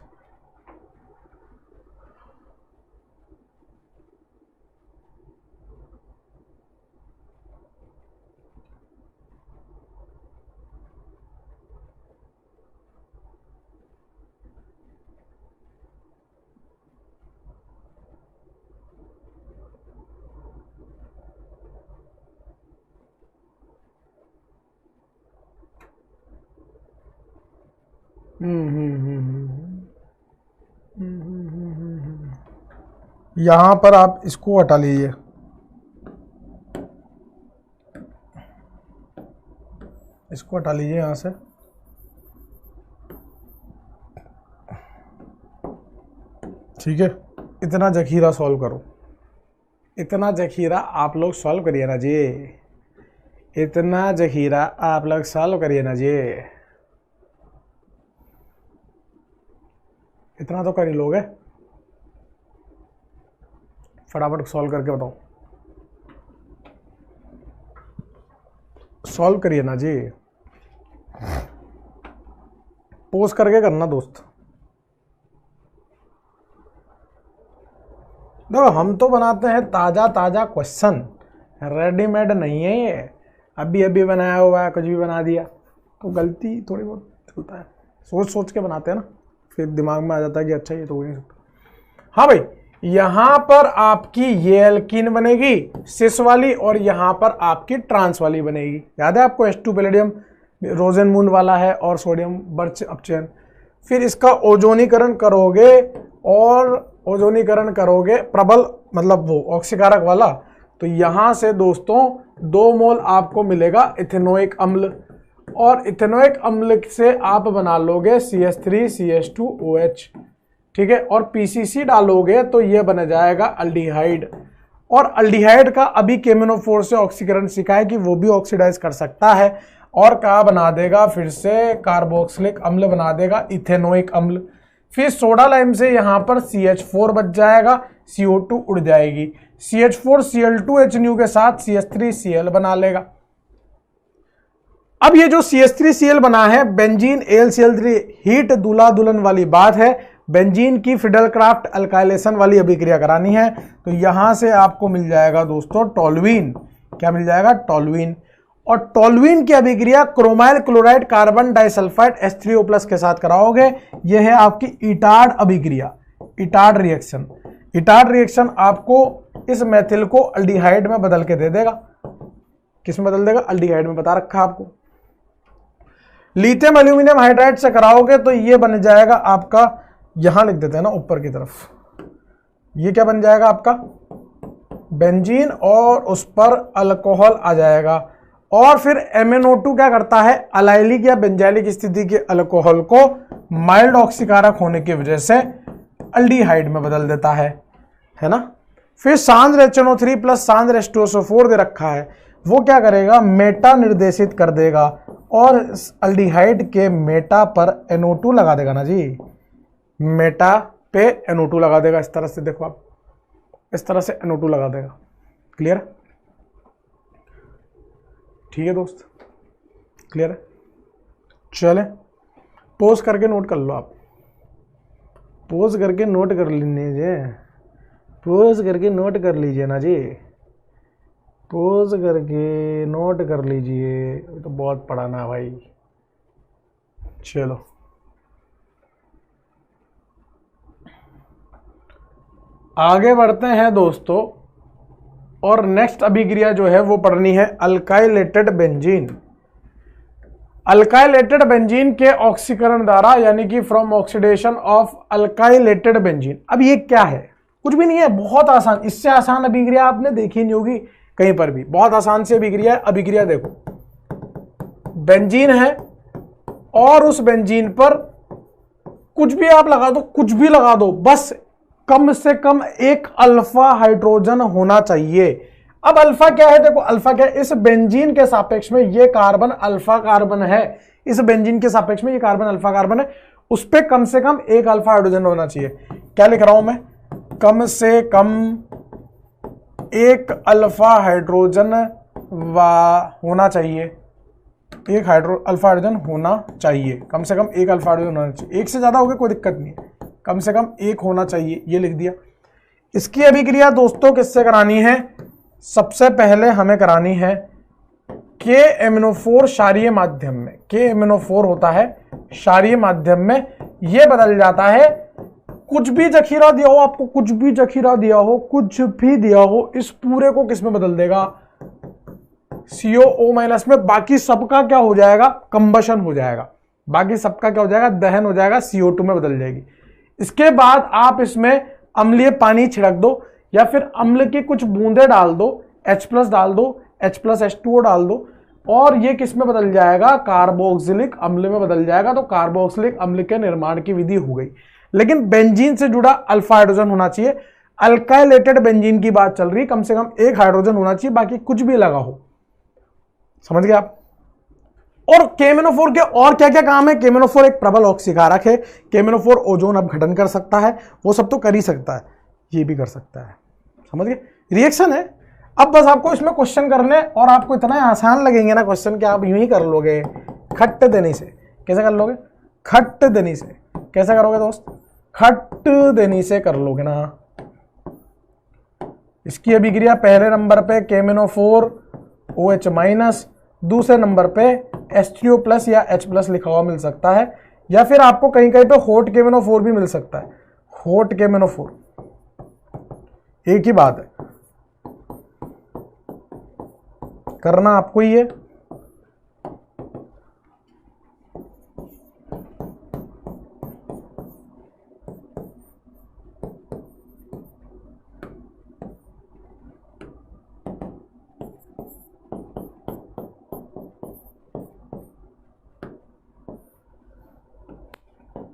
यहाँ पर आप इसको हटा लीजिए, इसको हटा लीजिए यहाँ से। ठीक है, इतना जखीरा सॉल्व करो, इतना जखीरा आप लोग सॉल्व करिए ना जी, इतना जखीरा आप लोग सॉल्व करिए ना जी, इतना तो कर ही लोगे। फटाफट सॉल्व करके बताओ। सॉल्व करिए ना जी, पोज करके करना दोस्त। देखो हम तो बनाते हैं ताजा ताजा क्वेश्चन, रेडीमेड नहीं है ये, अभी अभी बनाया हुआ है, कुछ भी बना दिया तो गलती थोड़ी बहुत होता है। सोच सोच के बनाते हैं ना, फिर दिमाग में आ जाता है कि अच्छा ये तो हो नहीं सकता। हाँ भाई, यहां पर आपकी ये एल्कीन बनेगी सिस वाली, और यहां पर आपकी ट्रांस वाली बनेगी। याद है आपको H2 पैलेडियम रोजेनमून वाला है और सोडियम बर्च अपचयन। फिर इसका ओजोनीकरण करोगे, और ओजोनीकरण करोगे प्रबल मतलब वो ऑक्सीकारक वाला, तो यहां से दोस्तों 2 मोल आपको मिलेगा इथेनोइक अम्ल, और इथेनोइक अम्ल से आप बना लोगे CH3CH2OH, ठीक है। और PCC डालोगे तो ये बन जाएगा अल्डिहाइड, और अल्डिहाइड का अभी केमिनोफोर से ऑक्सीकरण सीखा है कि वो भी ऑक्सीडाइज कर सकता है, और क्या बना देगा, फिर से कार्बोक्सिलिक अम्ल बना देगा, इथेनोइक अम्ल। फिर सोडा लाइम से यहां पर CH4 बच जाएगा, CO2 उड़ जाएगी, CH4 Cl2HNU के साथ CH3Cl बना लेगा। अब ये जो CH3Cl बना है, बेंजीन AlCl3 हीट दूल्हा दुल्हन वाली बात है, बेंजीन की फिडेलक्राफ्ट अल्काइलेशन वाली अभिक्रिया करानी है, तो यहां से आपको मिल जाएगा दोस्तों टोल्यूइन। क्या मिल जाएगा, टोल्यूइन। और टोल्यूइन की अभिक्रिया chromyl chloride carbon disulphide H3O+ के साथ कराओगे, यह है आपकी इटार्ड अभिक्रिया, इटार्ड रिएक्शन। इटार्ड रिएक्शन आपको इस मेथिल को अल्डिहाइड में बदल के दे देगा। किस में बदल देगा, अल्डिहाइड में, बता रखा आपको। लिथियम एल्यूमिनियम हाइड्राइड से कराओगे तो ये बन जाएगा आपका, यहां लिख देते हैं ना ऊपर की तरफ, ये क्या बन जाएगा आपका बेंजीन, और उस पर अल्कोहल आ जाएगा। और फिर MnO2 क्या करता है, अलाइलिक या बेंजाइलिक स्थिति के अल्कोहल को माइल्ड ऑक्सीकारक होने की वजह से अल्डिहाइड में बदल देता है ना। फिर सांद्र HNO3 प्लस सांद्र H2SO4 दे रखा है, वो क्या करेगा, मेटा निर्देशित कर देगा, और अल्डिहाइड के मेटा पर NO2 लगा देगा ना जी, मेटा पे NO2 लगा देगा। इस तरह से देखो आप, इस तरह से NO2 लगा देगा। क्लियर है, ठीक है दोस्त, क्लियर है। चले पोज करके नोट कर लो आप, पोज करके नोट कर लीजिए, पोज करके नोट कर लीजिए ना जी, पोज करके नोट कर लीजिए, तो बहुत पढ़ाना है भाई। चलो आगे बढ़ते हैं दोस्तों, और नेक्स्ट अभिक्रिया जो है वो पढ़नी है अल्काइलेटेड बेंजीन। अल्काइलेटेड बेंजीन के ऑक्सीकरण द्वारा, यानी कि फ्रॉम ऑक्सीडेशन ऑफ अल्काइलेटेड बेंजीन। अब ये क्या है, कुछ भी नहीं है, बहुत आसान, इससे आसान अभिक्रिया आपने देखी नहीं होगी कहीं पर भी, बहुत आसान से अभिक्रिया है। अभिक्रिया देखो, बेंजीन है और उस बेंजीन पर कुछ भी आप लगा दो, कुछ भी लगा दो, बस कम से कम एक अल्फा हाइड्रोजन होना चाहिए। अब अल्फा क्या है, देखो अल्फा क्या है, इस बेंजीन के सापेक्ष में ये कार्बन अल्फा कार्बन है, इस बेंजीन के सापेक्ष में ये कार्बन अल्फा कार्बन है, उस पर कम से कम एक अल्फा हाइड्रोजन होना चाहिए। क्या लिख रहा हूं मैं, कम से कम एक अल्फा हाइड्रोजन होना चाहिए, एक अल्फा हाइड्रोजन होना चाहिए, कम से कम एक अल्फा हाइड्रोजन होना चाहिए। एक से ज्यादा हो गया कोई दिक्कत नहीं है, कम से कम एक होना चाहिए, ये लिख दिया। इसकी अभिक्रिया दोस्तों किससे करानी है, सबसे पहले हमें करानी है KMnO4 क्षारीय माध्यम में। KMnO4 होता है क्षारीय माध्यम में, ये बदल जाता है, कुछ भी जखीरा दिया हो आपको, कुछ भी जखीरा दिया हो, कुछ भी दिया हो, इस पूरे को किस में बदल देगा, CO- में। बाकी सबका क्या हो जाएगा, कंबशन हो जाएगा, बाकी सबका क्या हो जाएगा, दहन हो जाएगा, CO2 में बदल जाएगी। इसके बाद आप इसमें अम्लीय पानी छिड़क दो, या फिर अम्ल की कुछ बूंदे डाल दो, H+ डाल दो, H+H2O डाल दो, और ये किस में बदल जाएगा, कार्बोक्सिलिक अम्ल में बदल जाएगा। तो कार्बोक्सिलिक अम्ल के निर्माण की विधि हो गई। लेकिन बेंजीन से जुड़ा अल्फा हाइड्रोजन होना चाहिए, अल्काइलेटेड बेंजीन की बात चल रही, कम से कम एक हाइड्रोजन होना चाहिए, बाकी कुछ भी लगा हो। समझ गए आप। और KMnO4 के और क्या क्या काम है, KMnO4 एक प्रबल ऑक्सीकारक है, KMnO4 ओजोन अपघटन कर सकता है, वो सब तो कर ही सकता है, ये भी कर सकता है। समझ गए, रिएक्शन है। अब बस आपको इसमें क्वेश्चन करने, और आपको इतना आसान लगेंगे ना क्वेश्चन कि आप यूं ही कर लोगे खट्ट देने से। कैसे कर लोगे? खट्ट देनी से। कैसे करोगे दोस्त? खट्ट देनी से कर लोगे ना। इसकी अभिक्रिया पहले नंबर पे KMnO4 OH माइनस, दूसरे नंबर पे H3O प्लस या H प्लस लिखा हुआ मिल सकता है, या फिर आपको कहीं कहीं पे हॉट KMnO4 भी मिल सकता है। हॉट KMnO4 एक ही बात है, करना आपको ही है।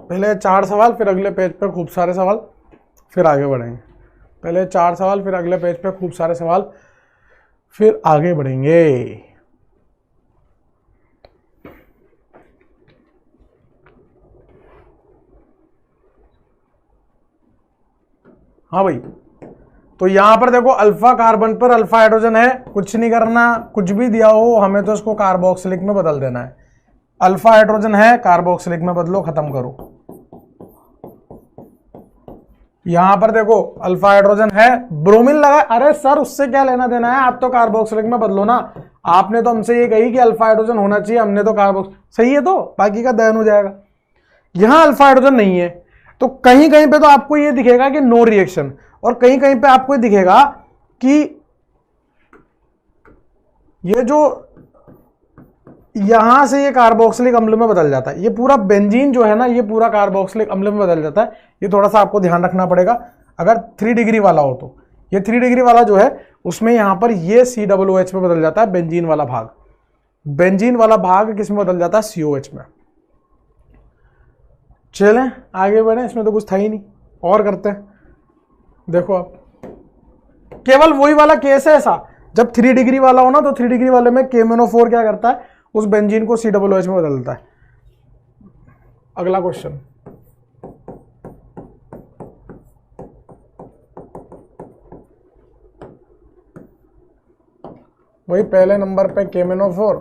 पहले 4 सवाल, फिर अगले पेज पे खूब सारे सवाल, फिर आगे बढ़ेंगे। पहले 4 सवाल, फिर अगले पेज पे खूब सारे सवाल, फिर आगे बढ़ेंगे। हाँ भाई, तो यहां पर देखो अल्फा कार्बन पर अल्फा हाइड्रोजन है, कुछ नहीं करना, कुछ भी दिया हो हमें तो इसको कार्बोक्सिलिक में बदल देना है। अल्फा हाइड्रोजन है, कार्बोक्सिलिक में बदलो, खत्म करो। यहां पर देखो अल्फा हाइड्रोजन है, ब्रोमीन लगा, अरे सर उससे क्या लेना देना है, आप तो कार्बोक्सिलिक में बदलो ना। आपने तो हमसे ये कही कि अल्फा हाइड्रोजन होना चाहिए, हमने तो कार्बोक्स, सही है, तो बाकी का दहन हो जाएगा। यहां अल्फा हाइड्रोजन नहीं है, तो कहीं कहीं पे तो आपको ये दिखेगा कि नो रिएक्शन, और कहीं कहीं पे आपको ये दिखेगा कि ये जो यहां से ये कार्बोक्सिलिक अम्ल में बदल जाता है। ये पूरा बेंजीन जो है ना, ये पूरा कार्बोक्सिलिक अम्ल में बदल जाता है। ये थोड़ा सा आपको ध्यान रखना पड़ेगा अगर 3 डिग्री वाला हो तो। ये 3 डिग्री वाला जो है उसमें यहां पर ये COOH में बदल जाता है, बेंजीन वाला भाग। बेंजीन वाला भाग किस में बदल जाता है? COH में। चलें आगे बढ़े, इसमें तो कुछ था ही नहीं, और करते हैं। देखो आप, केवल वही वाला केस है ऐसा, जब 3 डिग्री वाला हो ना, तो 3 डिग्री वाले में KMnO4 क्या करता है, उस बेंजीन को COOH में बदलता है। अगला क्वेश्चन, वही पहले नंबर पे KMnO4,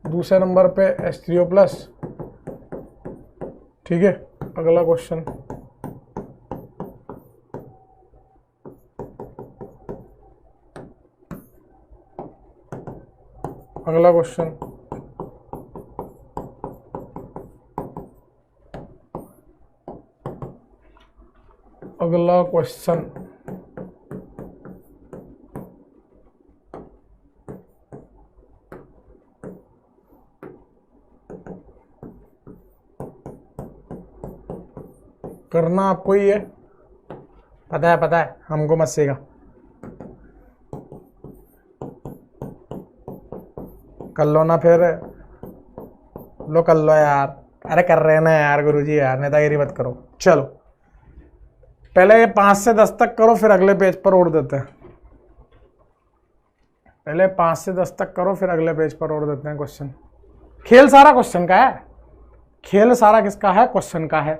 दूसरे नंबर पे H3O प्लस, ठीक है। अगला क्वेश्चन, अगला क्वेश्चन, अगला क्वेश्चन, करना आपको ही है, पता है हमको मत सीखा। कर लो ना फिर, लो कर लो यार, अरे कर रहे हैं ना यार गुरुजी, यार नेतागिरी मत करो। चलो पहले ये 5 से 10 तक करो, फिर अगले पेज पर ओढ़ देते हैं। पहले 5 से 10 तक करो, फिर अगले पेज पर ओढ़ देते हैं क्वेश्चन। खेल सारा क्वेश्चन का है, खेल सारा किसका है? क्वेश्चन का है।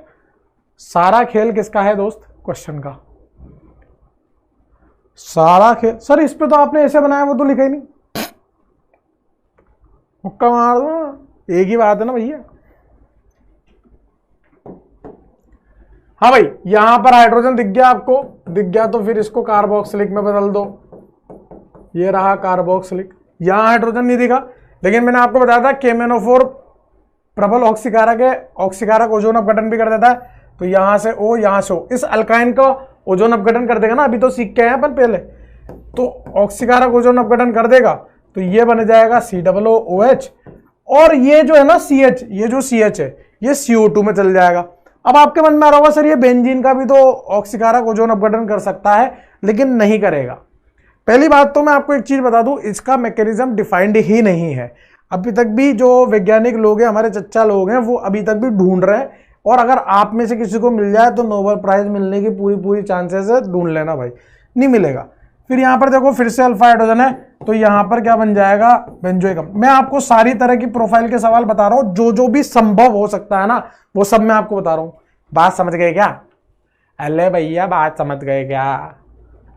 सारा खेल किसका है दोस्त? क्वेश्चन का। सारा खेल, सर इस पे तो आपने ऐसे बनाया, वो तो लिखा ही नहीं, मुक्का मार दो, एक ही बात है ना भैया। हाँ भाई, यहां पर हाइड्रोजन दिख गया आपको, दिख गया तो फिर इसको कार्बोक्सिलिक में बदल दो। ये रहा कार्बोक्सिलिक। यहां हाइड्रोजन नहीं दिखा, लेकिन मैंने आपको बताया था KMnO4 प्रबल ऑक्सीकारक ओजोन अपघटन भी कर देता है, तो यहां से O, यहां से O, इस अल्काइन का ओजोन अपघटन कर देगा ना, अभी तो सीख के आए अपन पहले, तो ऑक्सीकारक ओजोन अपघटन कर देगा, तो ये बन जाएगा COOH, और ये जो है ना CH, ये जो CH है ये CO2 में चल जाएगा। अब आपके मन में आ रहा होगा सर ये बेंजीन का भी तो ऑक्सीकारक ओजोन अपघटन कर सकता है, लेकिन नहीं करेगा। पहली बात तो मैं आपको एक चीज बता दूं, इसका मैकेनिज्म डिफाइंड ही नहीं है। अभी तक भी जो वैज्ञानिक लोग हैं, हमारे चच्चा लोग हैं, वो अभी तक भी ढूंढ रहे हैं, और अगर आप में से किसी को मिल जाए तो नोबेल प्राइज मिलने की पूरी चांसेस है, ढूंढ लेना भाई, नहीं मिलेगा। फिर यहां पर देखो फिर से अल्फा हाइड्रोजन है, तो यहां पर क्या बन जाएगा? बेंजोइक अम्ल। मैं आपको सारी तरह की प्रोफाइल के सवाल बता रहा हूं, जो भी संभव हो सकता है ना, वो सब मैं आपको बता रहा हूं। बात समझ गए क्या? अरे भैया बात समझ गए क्या?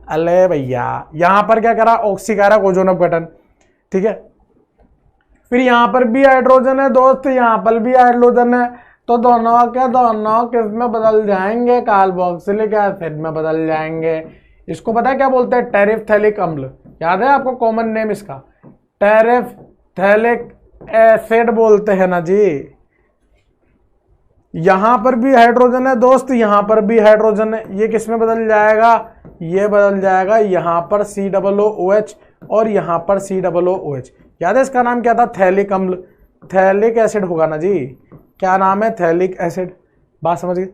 अले भैया यहां पर क्या करा, ऑक्सीकारक ओजोन अपघटन, ठीक है। फिर यहां पर भी हाइड्रोजन है दोस्त, यहां पर भी हाइड्रोजन है, तो दोनों के दोनों किस में बदल जाएंगे, कार्बोक्सिलिक एसिड में बदल जाएंगे। इसको पता है क्या बोलते हैं, टेरिफ्थैलिक अम्ल, याद है आपको कॉमन नेम इसका, टेरिफ्थैलिक एसिड बोलते हैं ना जी। यहां पर भी हाइड्रोजन है दोस्त, यहां पर भी हाइड्रोजन है, ये किस में बदल जाएगा, ये बदल जाएगा यहां पर COOH और यहां पर COOH। याद है इसका नाम क्या था, थैलिक अम्ल, थैलिक एसिड होगा ना जी, क्या नाम है, थैलिक एसिड, बात समझ गए।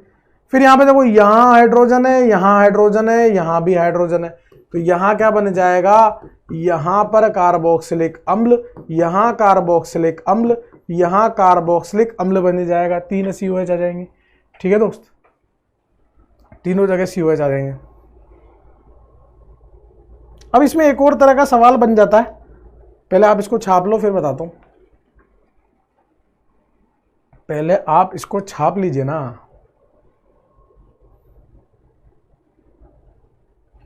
फिर यहां पे देखो, यहां हाइड्रोजन है, यहां हाइड्रोजन है, यहां भी हाइड्रोजन है, तो यहां क्या बन जाएगा, यहां पर कार्बोक्सिलिक अम्ल, यहां कार्बोक्सिलिक अम्ल, यहां कार्बोक्सिलिक अम्ल बन जाएगा, 3 COH आ जाएंगे, ठीक है दोस्त, तीनों जगह COH आ जाएंगे। अब इसमें एक और तरह का सवाल बन जाता है, पहले आप इसको छाप लो फिर बताता हूं, पहले आप इसको छाप लीजिए ना।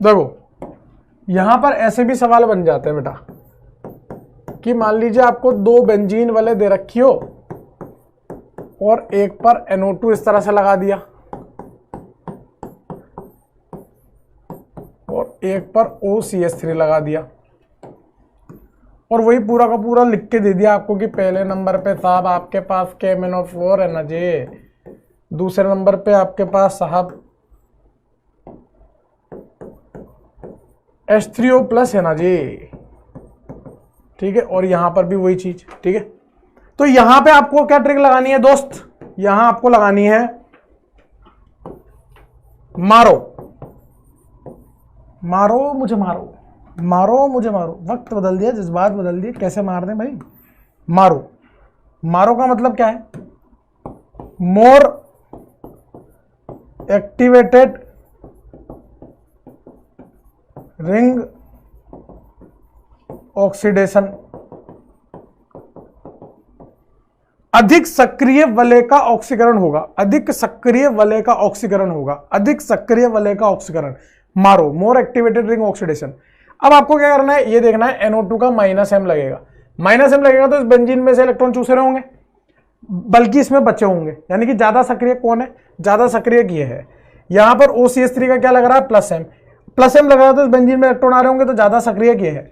देखो यहां पर ऐसे भी सवाल बन जाते हैं बेटा कि मान लीजिए आपको 2 बेंजीन वाले दे रखी हो और एक पर NO2 इस तरह से लगा दिया और एक पर OCH3 लगा दिया, और वही पूरा का पूरा लिख के दे दिया आपको कि पहले नंबर पे साहब आपके पास KMnO4 है ना जी, दूसरे नंबर पे आपके पास साहब H3O+ है ना जी, ठीक है, और यहां पर भी वही चीज, ठीक है। तो यहां पे आपको क्या ट्रिक लगानी है दोस्त, यहां आपको लगानी है मारो, मारो मुझे मारो, मारो मुझे मारो, वक्त बदल दिया, जज्बात बदल दिए, कैसे मार दें भाई, मारो। मारो का मतलब क्या है, मोर एक्टिवेटेड रिंग ऑक्सीडेशन, अधिक सक्रिय वलय का ऑक्सीकरण होगा, अधिक सक्रिय वलय का ऑक्सीकरण होगा, अधिक सक्रिय वलय का ऑक्सीकरण, मारो, मोर एक्टिवेटेड रिंग ऑक्सीडेशन। अब आपको क्या करना है, ये देखना है NO2 का -M लगेगा, -M लगेगा तो इस बेंजीन में से इलेक्ट्रॉन चूसे रहे होंगे, बल्कि इसमें बचे होंगे, यानी कि ज्यादा सक्रिय कौन है, ज्यादा सक्रिय ये है। यहां पर OCH3 का क्या लग रहा है, +M लग रहा है, तो इस बेंजीन में इलेक्ट्रॉन आ रहे होंगे, तो ज्यादा सक्रिय ये है।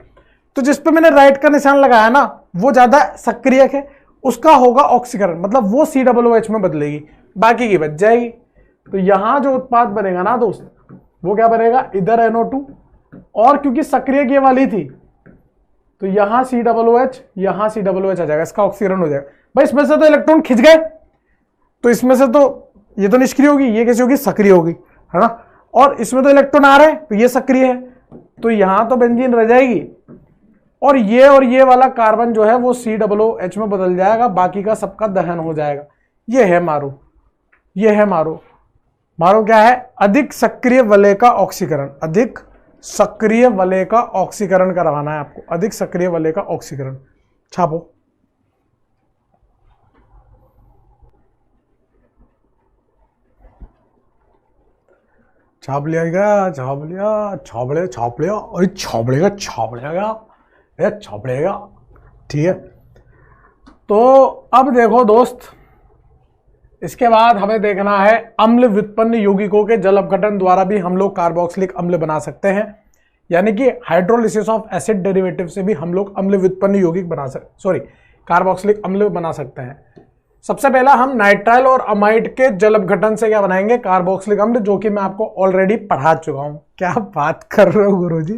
तो जिस पे मैंने राइट का निशान लगाया ना वो ज्यादा सक्रिय है, उसका होगा ऑक्सीकरण, मतलब वो COOH में बदलेगी, बाकी की बच जाएगी। तो यहां जो उत्पाद बनेगा ना दोस्त, वो क्या बनेगा, इधर NO2, और क्योंकि सक्रिय ये वाली थी तो यहां COOH, यहां COOH आ जाएगा, इसका ऑक्सीकरण हो जाएगा। भाई इसमें से तो इलेक्ट्रॉन खिंच गए, तो इसमें से तो ये तो निष्क्रिय होगी, ये कैसी होगी, सक्रिय होगी, है ना, और इसमें तो इलेक्ट्रॉन आ रहे हैं तो ये सक्रिय है, तो यहां तो बेंजीन रह जाएगी, और ये वाला कार्बन जो है वो COOH में बदल जाएगा, बाकी का सबका दहन हो जाएगा। ये है मारो, ये है मारो। मारो क्या है, अधिक सक्रिय वलय का ऑक्सीकरण, अधिक सक्रिय वलय का ऑक्सीकरण करवाना है आपको, अधिक सक्रिय वलय का ऑक्सीकरण, छापो। छाप लिया गया, छाप लिया, छाप लिया, छाप लिया, अरे छाप लेगा, छाप लेगा, छाप लेगा, ठीक है। तो अब देखो दोस्त, इसके बाद हमें देखना है अम्ल व्युत्पन्न यौगिकों के जल अपघटन द्वारा भी हम लोग कार्बोक्सिलिक अम्ल बना सकते हैं, यानी कि हाइड्रोलिसिस ऑफ एसिड डेरिवेटिव से भी हम लोग अम्ल व्युत्पन्न यौगिक बना सकते, कार्बोक्सिलिक अम्ल बना सकते हैं। सबसे पहला हम नाइट्राइल और अमाइड के जल अपघटन से क्या बनाएंगे, कार्बोक्सिलिक अम्ल, जो कि मैं आपको ऑलरेडी पढ़ा चुका हूं। क्या बात कर रहे हो गुरुजी,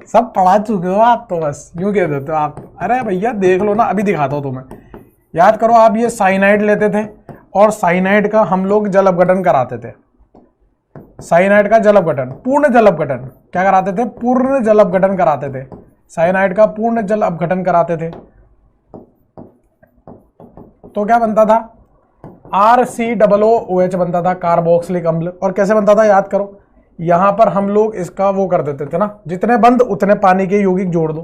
सब पढ़ा चुके हो आप, तो बस यूं कह देते हो आप। अरे भैया देख लो ना, अभी दिखाता हूं तुम्हें, याद करो, आप ये साइनाइड लेते थे और साइनाइड का हम लोग जल अपघटन कराते थे, साइनाइड का जल अपघटन, पूर्ण जल अपघटन क्या कराते थे, पूर्ण जल अपघटन कराते थे, साइनाइड का पूर्ण जल अपघटन कराते थे। तो क्या बनता था, RCOOH बनता था, कार्बोक्सिलिक अम्ल। और कैसे बनता था, याद करो, यहां पर हम लोग इसका वो कर देते थे ना, जितने बंद उतने पानी के यौगिक जोड़ दो,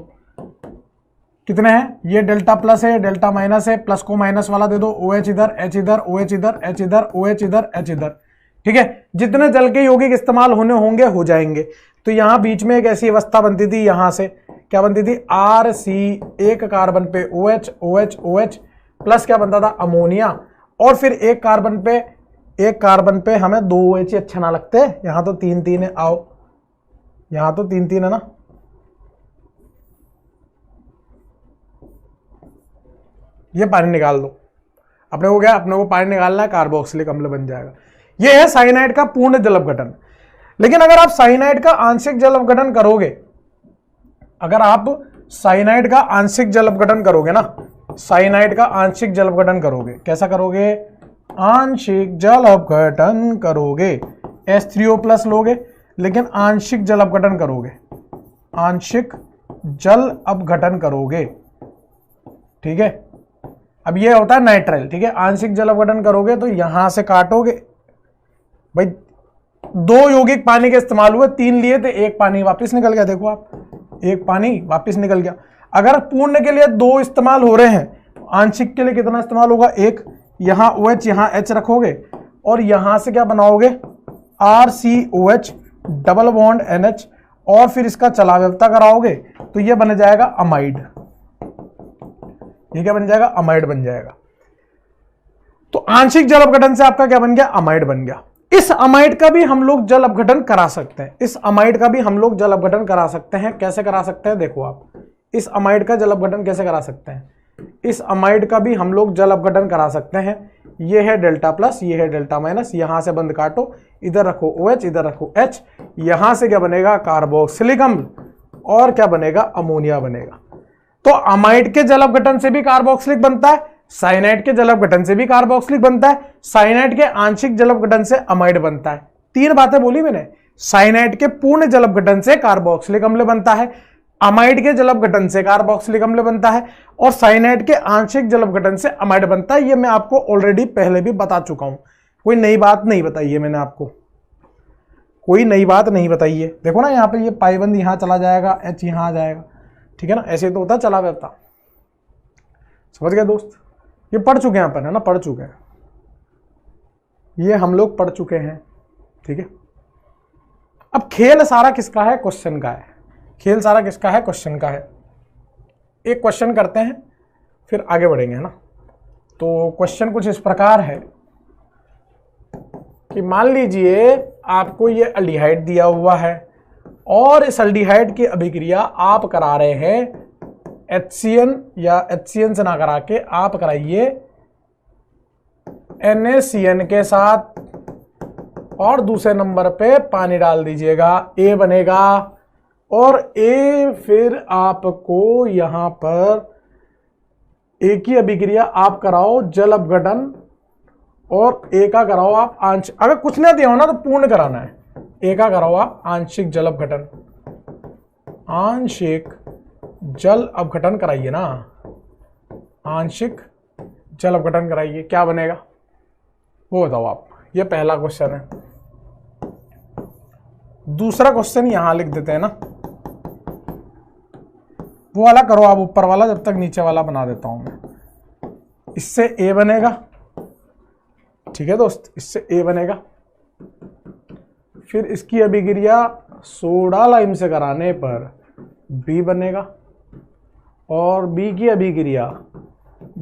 कितने हैं, ये डेल्टा प्लस है, डेल्टा माइनस है, प्लस को माइनस वाला दे दो, OH इधर, H इधर, OH इधर, H इधर, OH इधर, H इधर, ठीक है, जितने जल के यौगिक इस्तेमाल होने होंगे हो जाएंगे। तो यहां बीच में एक ऐसी अवस्था बनती थी, यहां से क्या बनती थी, RC, एक कार्बन पे OH OH OH प्लस क्या बनता था, अमोनिया, और फिर एक कार्बन पे हमें 2 OH अच्छा ना लगते, यहां तो 3 है, आओ यहां तो 3 है ना, ये पानी निकाल दो, अपने को क्या, अपने को पानी निकालना है, कार्बोक्सिलिक अम्ल बन जाएगा। ये है साइनाइड का पूर्ण जल अपघटन। लेकिन अगर आप साइनाइड का आंशिक जल अपघटन करोगे, अगर आप साइनाइड का आंशिक जल अपघटन करोगे ना, साइनाइड का आंशिक जल अपघटन करोगे, कैसा करोगे, आंशिक जल अपघटन करोगे, H3O+ लोगे, लेकिन आंशिक जल अपघटन करोगे, आंशिक जल अपघटन करोगे, ठीक है। अब ये होता है नाइट्राइल, ठीक है, आंशिक जल अपघटन करोगे तो यहां से काटोगे भाई, 2 यौगिक पानी के इस्तेमाल हुए, 3 लिए थे, 1 पानी वापस निकल गया, देखो आप, 1 पानी वापस निकल गया। अगर पूर्ण के लिए 2 इस्तेमाल हो रहे हैं, आंशिक के लिए कितना इस्तेमाल होगा, 1, यहां OH यहां H रखोगे और यहां से क्या बनाओगे, RCOH डबल बॉन्ड NH, और फिर इसका चलाव्यवस्था कराओगे तो ये बन जाएगा अमाइड, ये क्या बन जाएगा, अमाइड बन जाएगा। तो आंशिक जल अपघटन से आपका क्या बन गया, अमाइड बन गया। इस अमाइड का भी हम लोग जल अपघटन करा सकते हैं, इस अमाइड का भी हम लोग जल अपघटन करा सकते हैं। कैसे करा सकते हैं, देखो आप, इस अमाइड का जल अपघटन कैसे करा सकते हैं, इस अमाइड का भी हम लोग जल अपघटन करा सकते हैं। ये है डेल्टा प्लस, ये है डेल्टा माइनस, यहां से बंद काटो, इधर रखो OH, इधर रखो H, यहां से क्या बनेगा, कार्बोक्सिलिक अम्ल, और क्या बनेगा, अमोनिया बनेगा। तो अमाइड के जल अपघटन से भी कार्बोक्सिलिक बनता है, साइनाइड के जल अपघटन से भी कार्बोक्सिलिक बनता है, साइनाइड के आंशिक जल अपघटन से अमाइड बनता है। 3 बातें बोली मैंने, साइनाइड के पूर्ण जल अपघटन से कार्बोक्सिलिक अम्ल बनता है, अमाइड के जल अपघटन से कार्बोक्सिलिक अम्ल बनता है, और साइनाइड के आंशिक जल अपघटन से अमाइड बनता है। ये मैं आपको ऑलरेडी पहले भी बता चुका हूं, कोई नई बात नहीं बताई है मैंने आपको, कोई नई बात नहीं बताई है। देखो ना, यहाँ पे ये पाइबंद यहां चला जाएगा, H यहां आ जाएगा, ठीक है ना, ऐसे तो होता चला व्यवस्था। समझ गए दोस्त, ये पढ़ चुके हैं अपन, है ना, पढ़ चुके हैं, ये हम लोग पढ़ चुके हैं, ठीक है। अब खेल सारा किसका है, क्वेश्चन का है, खेल सारा किसका है, क्वेश्चन का है। एक क्वेश्चन करते हैं फिर आगे बढ़ेंगे, है ना। तो क्वेश्चन कुछ इस प्रकार है कि मान लीजिए आपको ये अल्डिहाइड दिया हुआ है और इस अल्डिहाइड की अभिक्रिया आप करा रहे हैं HCN, या HCN से ना करा के आप कराइए NaCN के साथ, और दूसरे नंबर पे पानी डाल दीजिएगा, A बनेगा, और A फिर आपको यहां पर A की अभिक्रिया आप कराओ जल अपघटन, और A का कराओ आप आंशिक, अगर कुछ ना दिया हो ना तो पूर्ण कराना है, A का कराओ आप आंशिक जल अपघटन, आंशिक जल अपघटन कराइए ना, आंशिक जल अपघटन कराइए, क्या बनेगा वो बताओ आप। ये पहला क्वेश्चन है। दूसरा क्वेश्चन यहां लिख देते हैं ना, वो वाला करो आप ऊपर वाला, जब तक नीचे वाला बना देता हूं मैं। इससे A बनेगा, ठीक है दोस्त, इससे A बनेगा, फिर इसकी अभिक्रिया सोडा लाइम से कराने पर B बनेगा, और B की अभिक्रिया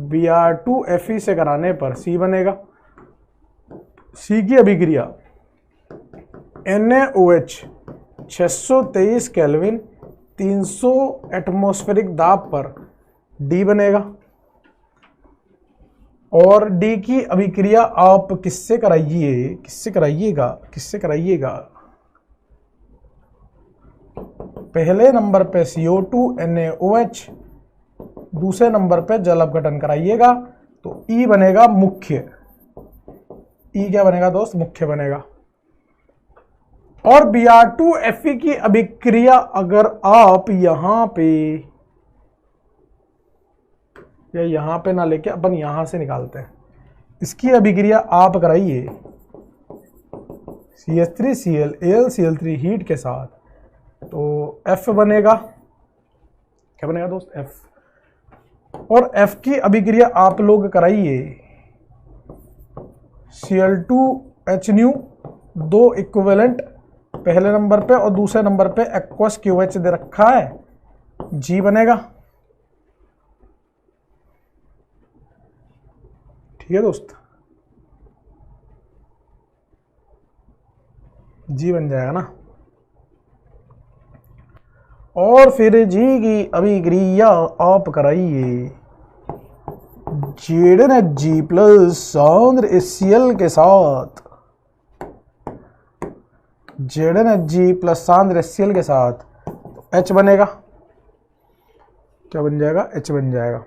Br2Fe से कराने पर C बनेगा, C की अभिक्रिया NaOH 623 केल्विन 300 एटमॉस्फेरिक दाब पर D बनेगा, और D की अभिक्रिया आप किससे कराइए, किससे कराइएगा, किससे कराइएगा, पहले नंबर पे CO2 NaOH, दूसरे नंबर पे जल अपघटन कराइएगा, तो E बनेगा मुख्य, E क्या बनेगा दोस्त, मुख्य बनेगा। और Br2Fe की अभिक्रिया अगर आप यहां पे या यहां पे ना लेके अपन यहां से निकालते हैं, इसकी अभिक्रिया आप कराइए CH3Cl AlCl3 हीट के साथ, तो F बनेगा, क्या बनेगा दोस्त, F। और F की अभिक्रिया आप लोग कराइए Cl2HNu दो इक्विवेलेंट पहले नंबर पे और दूसरे नंबर पे एक्वस QH दे रखा है, G बनेगा। ठीक है दोस्त, G बन जाएगा ना। और फिर G की अभिक्रिया आप कराइए ZnHG प्लस सांद्र HCl के साथ, ZnHG प्लस सांद्र HCl के साथ, तो H बनेगा, क्या बन जाएगा, H बन जाएगा।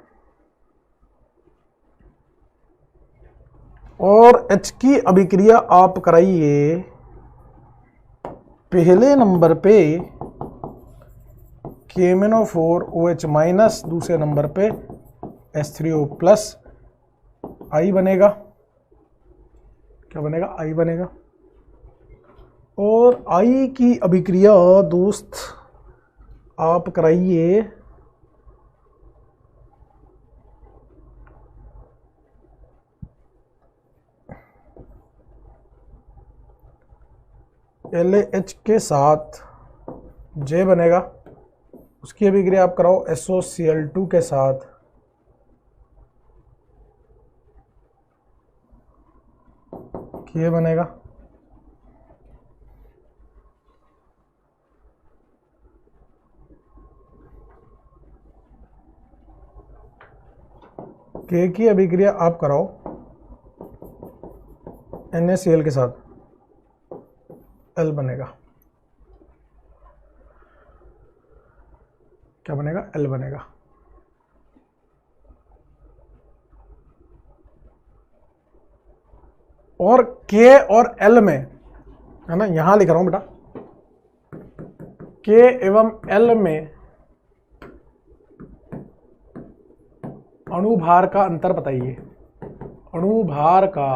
और H की अभिक्रिया आप कराइए पहले नंबर पे KMnO4 OH माइनस, दूसरे नंबर पे H3O प्लस, I बनेगा, क्या बनेगा, I बनेगा। और I की अभिक्रिया दोस्त आप कराइए LaH के साथ, J बनेगा, उसकी अभिक्रिया आप कराओ SOCl2 के साथ, K बनेगा। K की अभिक्रिया आप कराओ NaCl के साथ, L बनेगा, क्या बनेगा, L बनेगा। और K और L में, है ना, यहां लिख रहा हूं बेटा, K एवं L में अणुभार का अंतर बताइए, अणुभार का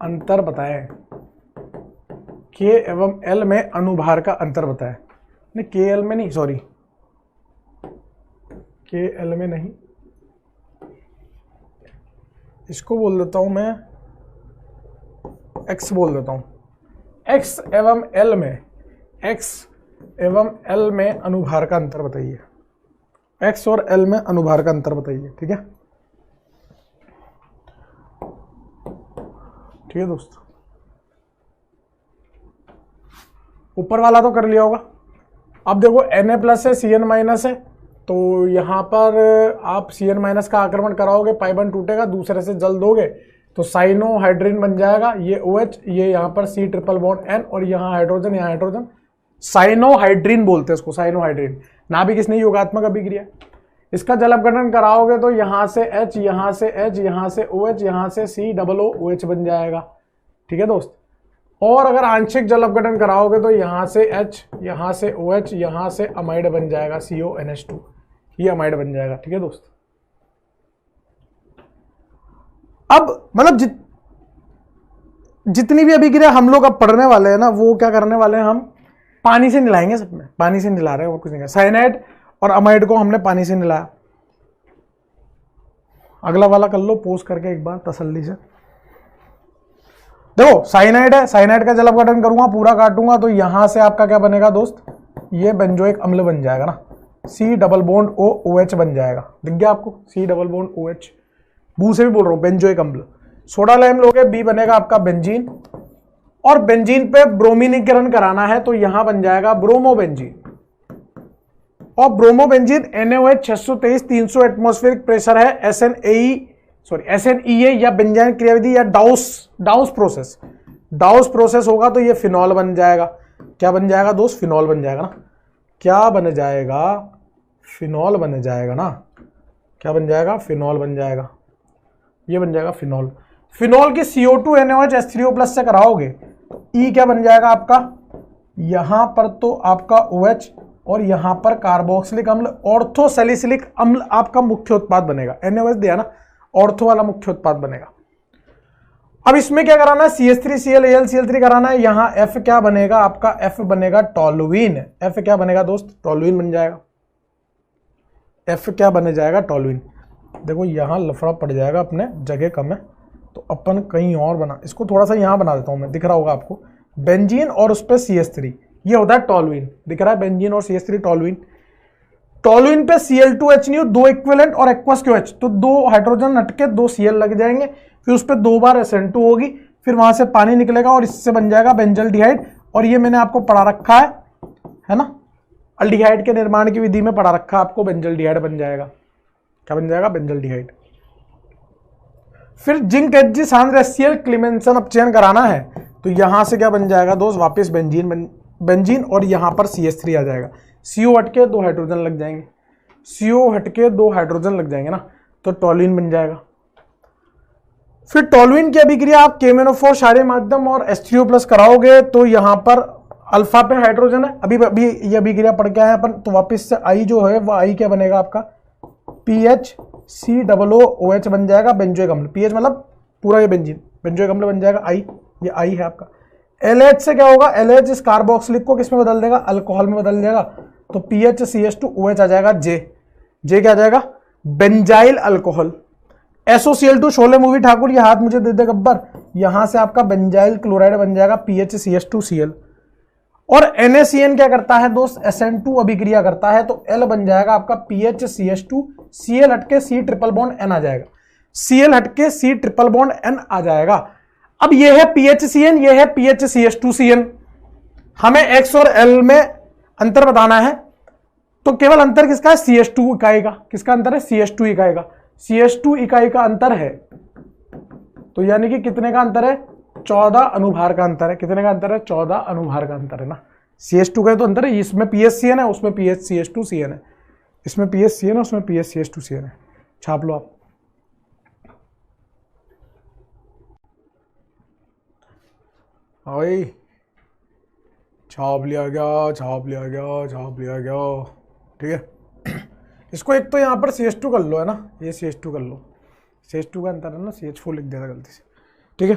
अंतर बताएं। K एवं L में अणुभार का अंतर बताएं, नहीं KL में नहीं, सॉरी KL में नहीं, इसको बोल देता हूं मैं X बोल देता हूं। X एवं L में, X एवं L में अणुभार का अंतर बताइए, X और L में अणुभार का अंतर बताइए। ठीक है, ठीक है दोस्त, ऊपर वाला तो कर लिया होगा। अब देखो Na प्लस है, Cn माइनस है, तो यहां पर आप Cn माइनस का आक्रमण कराओगे, पाई बॉन्ड टूटेगा, दूसरे से जल दोगे तो साइनोहाइड्रिन बन जाएगा, ये OH, ये यहां पर C ट्रिपल बॉन्ड N और यहां हाइड्रोजन, यहां हाइड्रोजन, साइनोहाइड्रिन बोलते हैं इसको, साइनोहाइड्रिन। नाभिक स्नेही योगात्मक अभिक्रिया। इसका जल अपघटन कराओगे तो यहां से H, यहां से H, यहां से OH, यहां से COOH बन जाएगा। ठीक है दोस्त, और अगर आंशिक जल अपघटन कराओगे तो यहां से H, यहां से OH, यहां से अमाइड बन जाएगा CONH2, ये अमाइड बन जाएगा। ठीक है दोस्त, अब मतलब जितनी भी अभिक्रिया हम लोग अब पढ़ने वाले हैं ना, वो क्या करने वाले हैं, हम पानी से नहलाएंगे, सब में पानी से नहला रहे हैं, और कुछ नहीं। साइनाइड और अमाइड को हमने पानी से नहलाया। अगला वाला कर लो पोज करके एक बार तसल्ली से। देखो साइनाइड है, साइनाइड का जल अपघटन करूंगा, पूरा काटूंगा तो यहां से आपका क्या बनेगा दोस्त, ये बेंजोइक अम्ल बन जाएगा ना, C double bond O OH बन जाएगा। दिख गया आपको, C डबल बॉन्ड OH, बू से भी बोल रहा हूं, बेंजोइक अम्ल। सोडा लाइम लोगे, B बनेगा आपका बेंजीन, और बेंजीन पे ब्रोमीनीकरण कराना है तो यहां बन जाएगा ब्रोमोबेंजीन, और ब्रोमोबेंजीन NaOH 623, 300 एटमॉस्फेरिक प्रेशर है, SNEA या बेंजाइन क्रियाविधि या डाउस प्रोसेस होगा तो ये फिनॉल बन जाएगा। क्या बन जाएगा दोस्त, फिनॉल बन जाएगा ना, क्या बन जाएगा, फिनॉल बन जाएगा ना, क्या बन जाएगा, फिनॉल बन जाएगा, ये बन जाएगा फिनॉल। फिनॉल की CO2 NaOH H3O प्लस से कराओगे तो E क्या बन जाएगा आपका, यहां पर तो आपका OH और यहां पर कार्बोक्सिलिक अम्ल, ऑर्थोसैलिसिलिक अम्ल आपका मुख्य उत्पाद बनेगा। NaOH दिया ना, ऑर्थो वाला मुख्य उत्पाद बनेगा। अब इसमें क्या कराना है, CH3Cl AlCl3 कराना है। यहां F क्या बनेगा आपका, F बनेगा टोलुइन। F क्या बनेगा दोस्त, टोलुइन बन जाएगा। F क्या बन जाएगा, टोलुइन। देखो यहां लफड़ा पड़ जाएगा, अपने जगह कम है तो अपन कहीं और बना, इसको थोड़ा सा यहाँ बना देता हूँ मैं, दिख रहा होगा आपको, बेंजीन और उस पर CH3, ये होता है टॉलुइन, दिख रहा है बेंजीन और CH3 टॉलुइन। टॉलुइन पे Cl2H नहीं हो, 2 इक्विवेलेंट और एक्वस QH, तो 2 हाइड्रोजन हटके 2 Cl लग जाएंगे, फिर उस पर 2 बार SN2 होगी, फिर वहां से पानी निकलेगा और इससे बन जाएगा बेंजल्डिहाइड। और ये मैंने आपको पढ़ा रखा है ना, अल्डिहाइड के निर्माण की विधि में पढ़ा रखा है आपको, बेंजल्डिहाइड बन जाएगा। क्या बन जाएगा? बेंजल्डिहाइड। फिर जिंक Hg सांद्र HCl क्लीमेंसन अपचयन कराना है, तो यहां से क्या बन जाएगा दोस्त? वापस बेंजीन और यहां पर CH3 आ जाएगा, CO हटके 2 हाइड्रोजन लग जाएंगे, CO हटके 2 हाइड्रोजन लग जाएंगे ना, तो टॉलुइन बन जाएगा। फिर टॉलुइन की अभिक्रिया आप KMnO4 क्षारीय माध्यम और H3O+ कराओगे, तो यहां पर अल्फा पे हाइड्रोजन है, अभी ये अभिक्रिया पढ़ के आए अपन, तो वापस से I जो है वो I क्या बनेगा आपका? PHCOOH बन जाएगा, बेंजोइक अम्ल। PH मतलब पूरा ये बेंजीन, बेंजोइक अम्ल बन जाएगा I, ये I है आपका। LH से क्या होगा? LH इस कार्बोक्सिलिक को किस में बदल देगा? अल्कोहल में बदल देगा, तो PHCH2OH आ जाएगा J क्या आ जाएगा? Benzyl alcohol. SOCl2 Sholay movie Thakur, ये हाथ मुझे दे दे गब्बर, यहां से आपका बेंजाइल क्लोराइड बन जाएगा PHCH2Cl। और NaCN क्या करता है दोस्त? SN2 अभिक्रिया करता है, तो L बन जाएगा आपका PHCH2, Cl हटके C ट्रिपल बॉन्ड N आ जाएगा, Cl हटके C ट्रिपल बॉन्ड N आ जाएगा। अब ये है PHCN, ये है PHCH2CN, हमें X और L में अंतर बताना है, तो केवल अंतर किसका है? CH2 इकाई का। किसका अंतर है? CH2 इकाई का। CH2 इकाई का अंतर है, तो यानी कि कितने का अंतर है? 14 अनुभार का अंतर है। कितने का अंतर है? 14 अनुभार का अंतर है ना। CH2 का तो अंतर है, इसमें PHCN है, उसमें PHCH2CN है, इसमें PHCN है, उसमें PHCH2CN है। छाप लो आप। ओए छाप लिया गया, छाप लिया गया, छाप लिया गया, ठीक है। इसको एक तो यहाँ पर CH2 कर लो, है ना, ये CH2 कर लो, CH2 का अंतर है ना, CH4 लिख दिया था गलती से, ठीक है।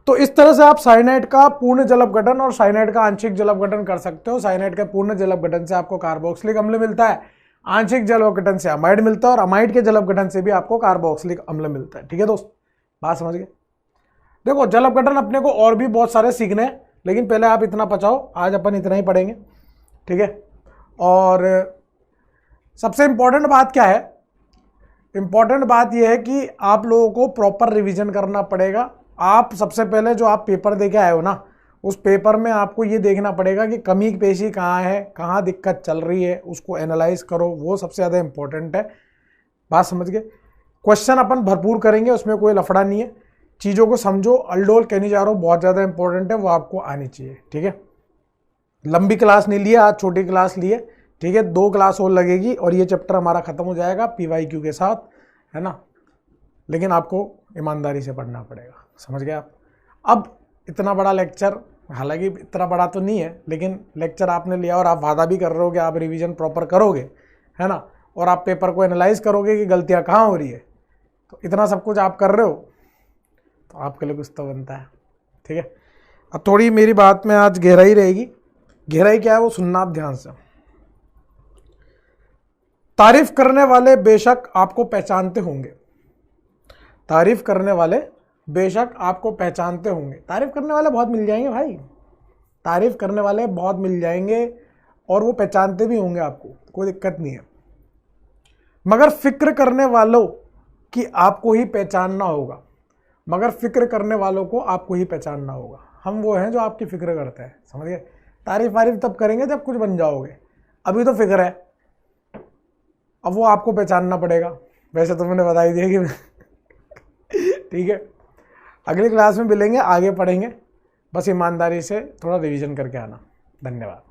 तो इस तरह से आप साइनाइड का पूर्ण जल अपघटन और साइनाइड का आंशिक जल अपघटन कर सकते हो। साइनाइड का पूर्ण जल अपघटन से आपको कार्बोक्सिलिक अम्ल मिलता है, आंशिक जल अपघटन से अमाइड मिलता है, और अमाइड के जल अपघटन से भी आपको कार्बोक्सिलिक अम्ल मिलता है, ठीक है दोस्त, बात समझ गए। देखो जल अपघटन अपने को और भी बहुत सारे सीखने हैं, लेकिन पहले आप इतना पचाओ, आज अपन इतना ही पढ़ेंगे, ठीक है। और सबसे इंपॉर्टेंट बात क्या है? इंपॉर्टेंट बात यह है कि आप लोगों को प्रॉपर रिवीजन करना पड़ेगा। आप सबसे पहले जो आप पेपर दे के आए हो ना, उस पेपर में आपको ये देखना पड़ेगा कि कमी पेशी कहाँ है, कहाँ दिक्कत चल रही है, उसको एनालाइज करो, वो सबसे ज़्यादा इंपॉर्टेंट है। बात समझ गए? क्वेश्चन अपन भरपूर करेंगे, उसमें कोई लफड़ा नहीं है, चीज़ों को समझो। अल्डोल कहने जा रहा हूँ, बहुत ज़्यादा इंपॉर्टेंट है, वो आपको आनी चाहिए, ठीक है। लंबी क्लास नहीं लिए, आज छोटी क्लास लिए, ठीक है। 2 क्लास और लगेगी और ये चैप्टर हमारा खत्म हो जाएगा PYQ के साथ, है ना। लेकिन आपको ईमानदारी से पढ़ना पड़ेगा, समझ गए आप। अब इतना बड़ा लेक्चर, हालांकि इतना बड़ा तो नहीं है, लेकिन लेक्चर आपने लिया और आप वादा भी कर रहे हो कि आप रिवीजन प्रॉपर करोगे, है ना, और आप पेपर को एनालाइज करोगे कि गलतियां कहाँ हो रही है, तो इतना सब कुछ आप कर रहे हो, तो आपके लिए कुछ तो बनता है, ठीक है। अब थोड़ी मेरी बात में आज गहराई रहेगी। गहराई क्या है वो सुनना आप ध्यान से। तारीफ करने वाले बेशक आपको पहचानते होंगे, तारीफ करने वाले बेशक आपको पहचानते होंगे। तारीफ करने वाले बहुत मिल जाएंगे भाई, तारीफ करने वाले बहुत मिल जाएंगे, और वो पहचानते भी होंगे आपको, कोई दिक्कत नहीं है। मगर फिक्र करने वालों की आपको ही पहचानना होगा, मगर फिक्र करने वालों को आपको ही पहचानना होगा। हम वो हैं जो आपकी फिक्र करते हैं, समझ गए। तारीफ वारीफ तब करेंगे जब कुछ बन जाओगे, अभी तो फिक्र है, अब वो आपको पहचानना पड़ेगा। वैसे तो मैंने बता ही दिया कि ठीक है। अगली क्लास में मिलेंगे, आगे पढ़ेंगे, बस ईमानदारी से थोड़ा रिवीजन करके आना। धन्यवाद।